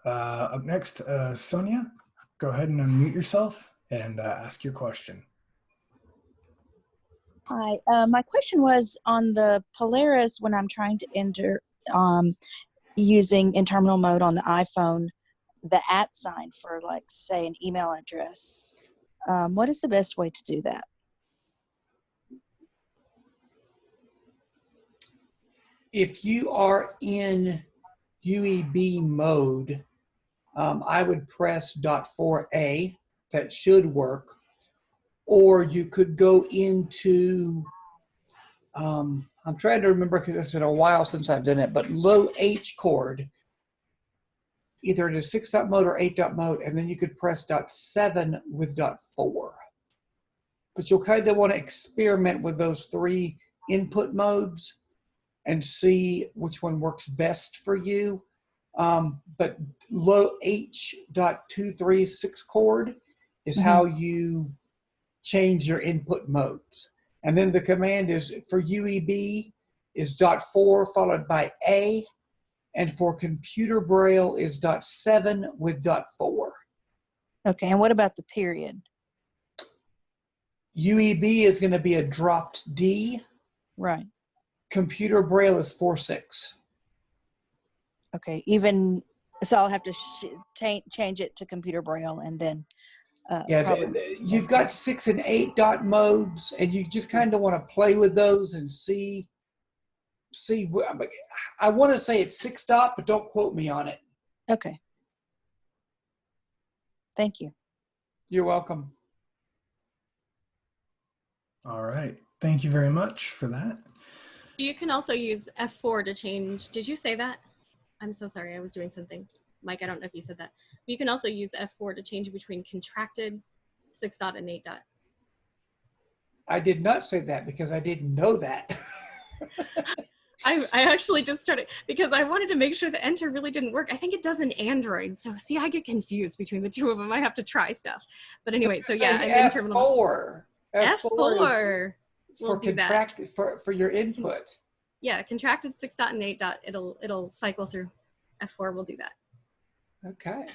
Up next, Sonia, go ahead and unmute yourself and ask your question.
Hi, my question was on the Polaris when I'm trying to enter using in terminal mode on the iPhone, the @ sign for, like, say, an email address. What is the best way to do that?
If you are in UEB mode, I would press .4a. That should work. Or you could go into, I'm trying to remember because it's been a while since I've done it, but low H chord, either in a 6 dot mode or 8 dot mode, and then you could press .7 with .4. But you'll kind of want to experiment with those 3 input modes and see which one works best for you. But low H.236 chord is how you change your input modes. And then the command is for UEB is .4 followed by A, and for computer Braille is .7 with .4.
Okay, and what about the period?
UEB is going to be a dropped D.
Right.
Computer Braille is 4/6.
Okay, so I'll have to change it to computer Braille and then
you've got 6 and 8 dot modes, and you just kind of want to play with those and see. I want to say it's 6 dot, but don't quote me on it.
Okay. Thank you.
You're welcome.
All right. Thank you very much for that.
You can also use F4 to change. Did you say that? I'm so sorry. I was doing something. Mike, I don't know if you said that. You can also use F4 to change between contracted 6 dot and 8 dot.
I did not say that because I didn't know that.
I actually just started because I wanted to make sure the enter really didn't work. I think it does in Android. So see, I get confused between the two of them. I have to try stuff. But anyway, so yeah, I'm in terminal. F4. We'll do that.
For your input.
Yeah, contracted 6 dot and 8 dot. It'll cycle through. F4 will do that.
Okay.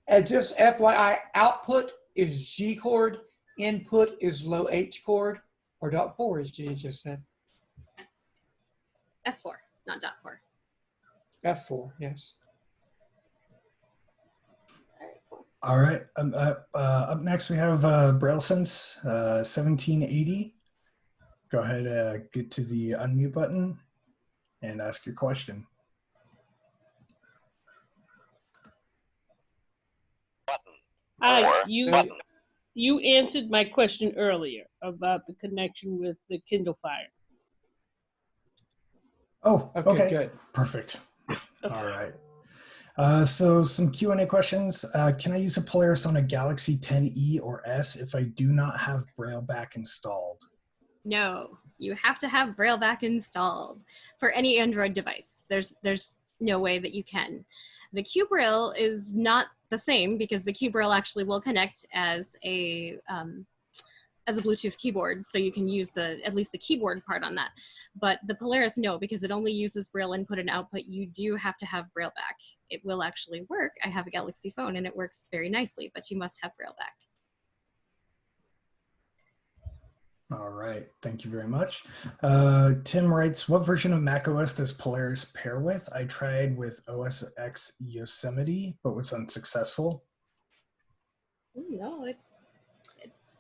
And just FYI, output is G chord, input is low H chord, or .4 as G just said.
F4, not .4.
F4, yes.
All right. Up next, we have Braille Sense 1780. Go ahead, get to the unmute button and ask your question.
Hi, you answered my question earlier about the connection with the Kindle Fire.
Oh, okay.
Good.
Perfect. All right. So some Q&A questions. Can I use a Polaris on a Galaxy 10e or S if I do not have Braille back installed?
No, you have to have Braille back installed for any Android device. There's no way that you can. The Q Braille is not the same because the Q Braille actually will connect as a Bluetooth keyboard, so you can use at least the keyboard part on that. But the Polaris, no, because it only uses Braille input and output. You do have to have Braille back. It will actually work. I have a Galaxy phone and it works very nicely, but you must have Braille back.
All right, thank you very much. Tim writes, what version of macOS does Polaris pair with? I tried with OS X Yosemite, but was unsuccessful.
No, it's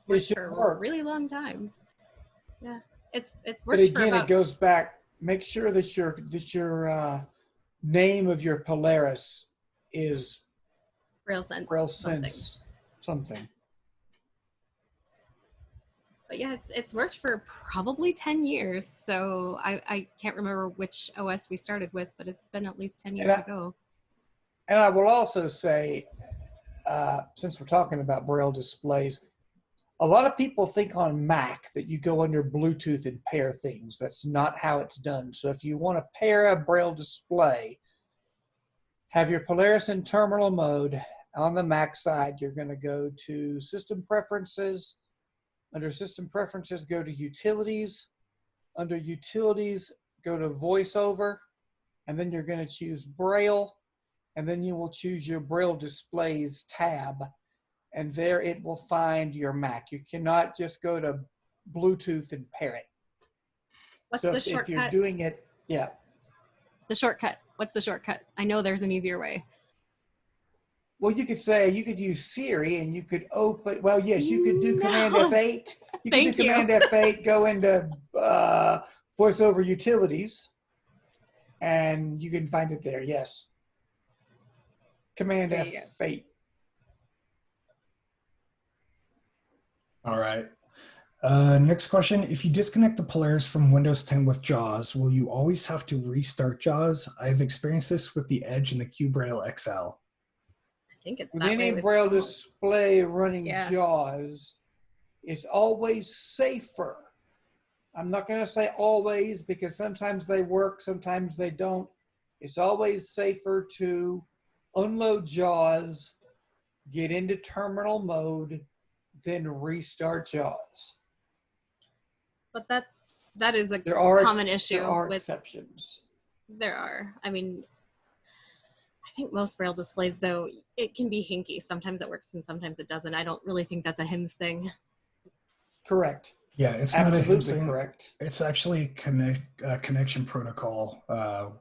worked
should
for a
work.
really long time. Yeah, it's worked
But
for
again,
about,
it goes back. Make sure that your name of your Polaris is
Braille Sense.
Braille Sense something.
But yeah, it's worked for probably 10 years. So I can't remember which OS we started with, but it's been at least 10 years ago.
And I will also say, since we're talking about Braille displays, a lot of people think on Mac that you go under Bluetooth and pair things. That's not how it's done. So if you want to pair a Braille display, have your Polaris in terminal mode. On the Mac side, you're going to go to System Preferences. Under System Preferences, go to Utilities. Under Utilities, go to Voiceover. And then you're going to choose Braille. And then you will choose your Braille Displays tab. And there it will find your Mac. You cannot just go to Bluetooth and pair it.
What's
so
the
if
shortcut?
you're doing it, yeah.
The shortcut. What's the shortcut? I know there's an easier way.
Well, you could say, you could use Siri and you could open, well, yes, you could do Command
No.
F8. You could
Thank
do
you.
Command F8, go into VoiceOver Utilities, and you can find it there, yes. Command
There you
F8.
All right. Next question. If you disconnect the Polaris from Windows 10 with JAWS, will you always have to restart JAWS? I've experienced this with the Edge and the Q Braille XL.
I think it's
With
that
any
way with
Braille
JAWS.
display running
Yeah.
JAWS, it's always safer. I'm not going to say always because sometimes they work, sometimes they don't. It's always safer to unload JAWS, get into terminal mode, then restart JAWS.
But that is a
There are
common issue.
There are
with,
exceptions.
There are. I mean, I think most Braille displays, though, it can be hinky. Sometimes it works and sometimes it doesn't. I don't really think that's a HIMS thing.
Correct.
Yeah, it's not a HIMS
Absolutely
thing.
correct.
It's actually connection protocol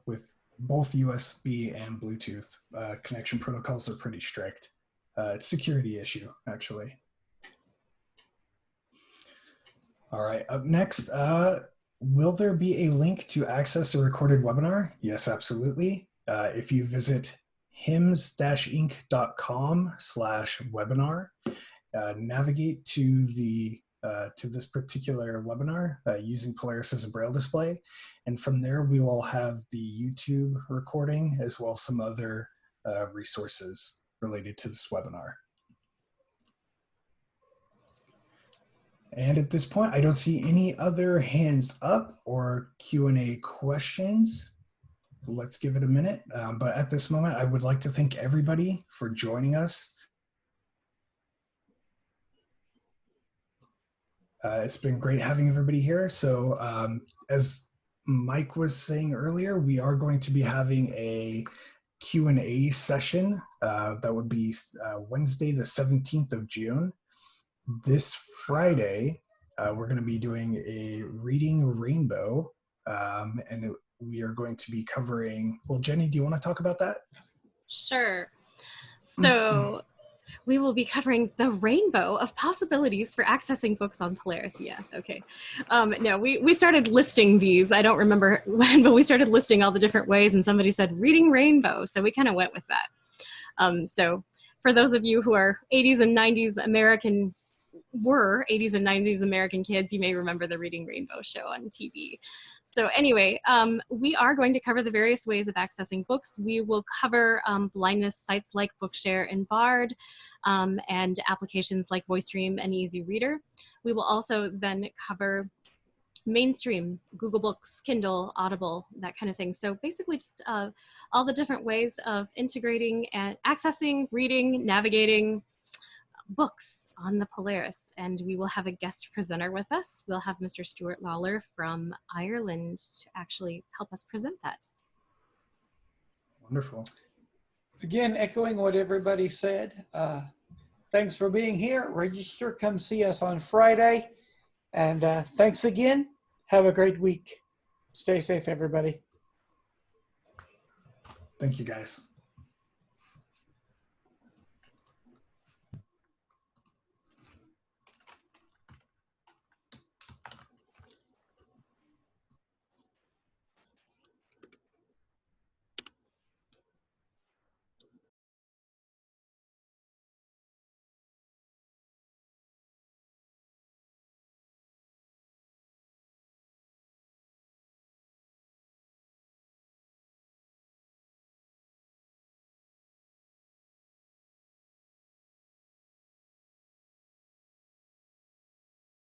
with both USB and Bluetooth. Connection protocols are pretty strict. It's a security issue, actually. All right, up next, will there be a link to access a recorded webinar? Yes, absolutely. If you visit hims-inc.com/webinar, navigate to this particular webinar using Polaris as a Braille display. And from there, we will have the YouTube recording as well as some other resources related to this webinar. And at this point, I don't see any other hands up or Q&A questions. Let's give it a minute. But at this moment, I would like to thank everybody for joining us. It's been great having everybody here. So as Mike was saying earlier, we are going to be having a Q&A session that would be Wednesday, the 17th of June. This Friday, we're going to be doing a Reading Rainbow, and we are going to be covering, well, Jenny, do you want to talk about that?
Sure. So we will be covering the rainbow of possibilities for accessing books on Polaris. Yeah, okay. No, we started listing these. I don't remember when, but we started listing all the different ways, and somebody said reading rainbow. So we kind of went with that. So for those of you who are 80s and 90s American kids, you may remember the Reading Rainbow show on TV. So anyway, we are going to cover the various ways of accessing books. We will cover blindness sites like Bookshare and Bard, and applications like VoiceStream and Easy Reader. We will also then cover mainstream, Google Books, Kindle, Audible, that kind of thing. So basically just all the different ways of integrating and accessing, reading, navigating books on the Polaris. And we will have a guest presenter with us. We'll have Mr. Stuart Lawler from Ireland to actually help us present that.
Wonderful.
Again, echoing what everybody said, thanks for being here. Register, come see us on Friday. And thanks again. Have a great week. Stay safe, everybody.
Thank you, guys.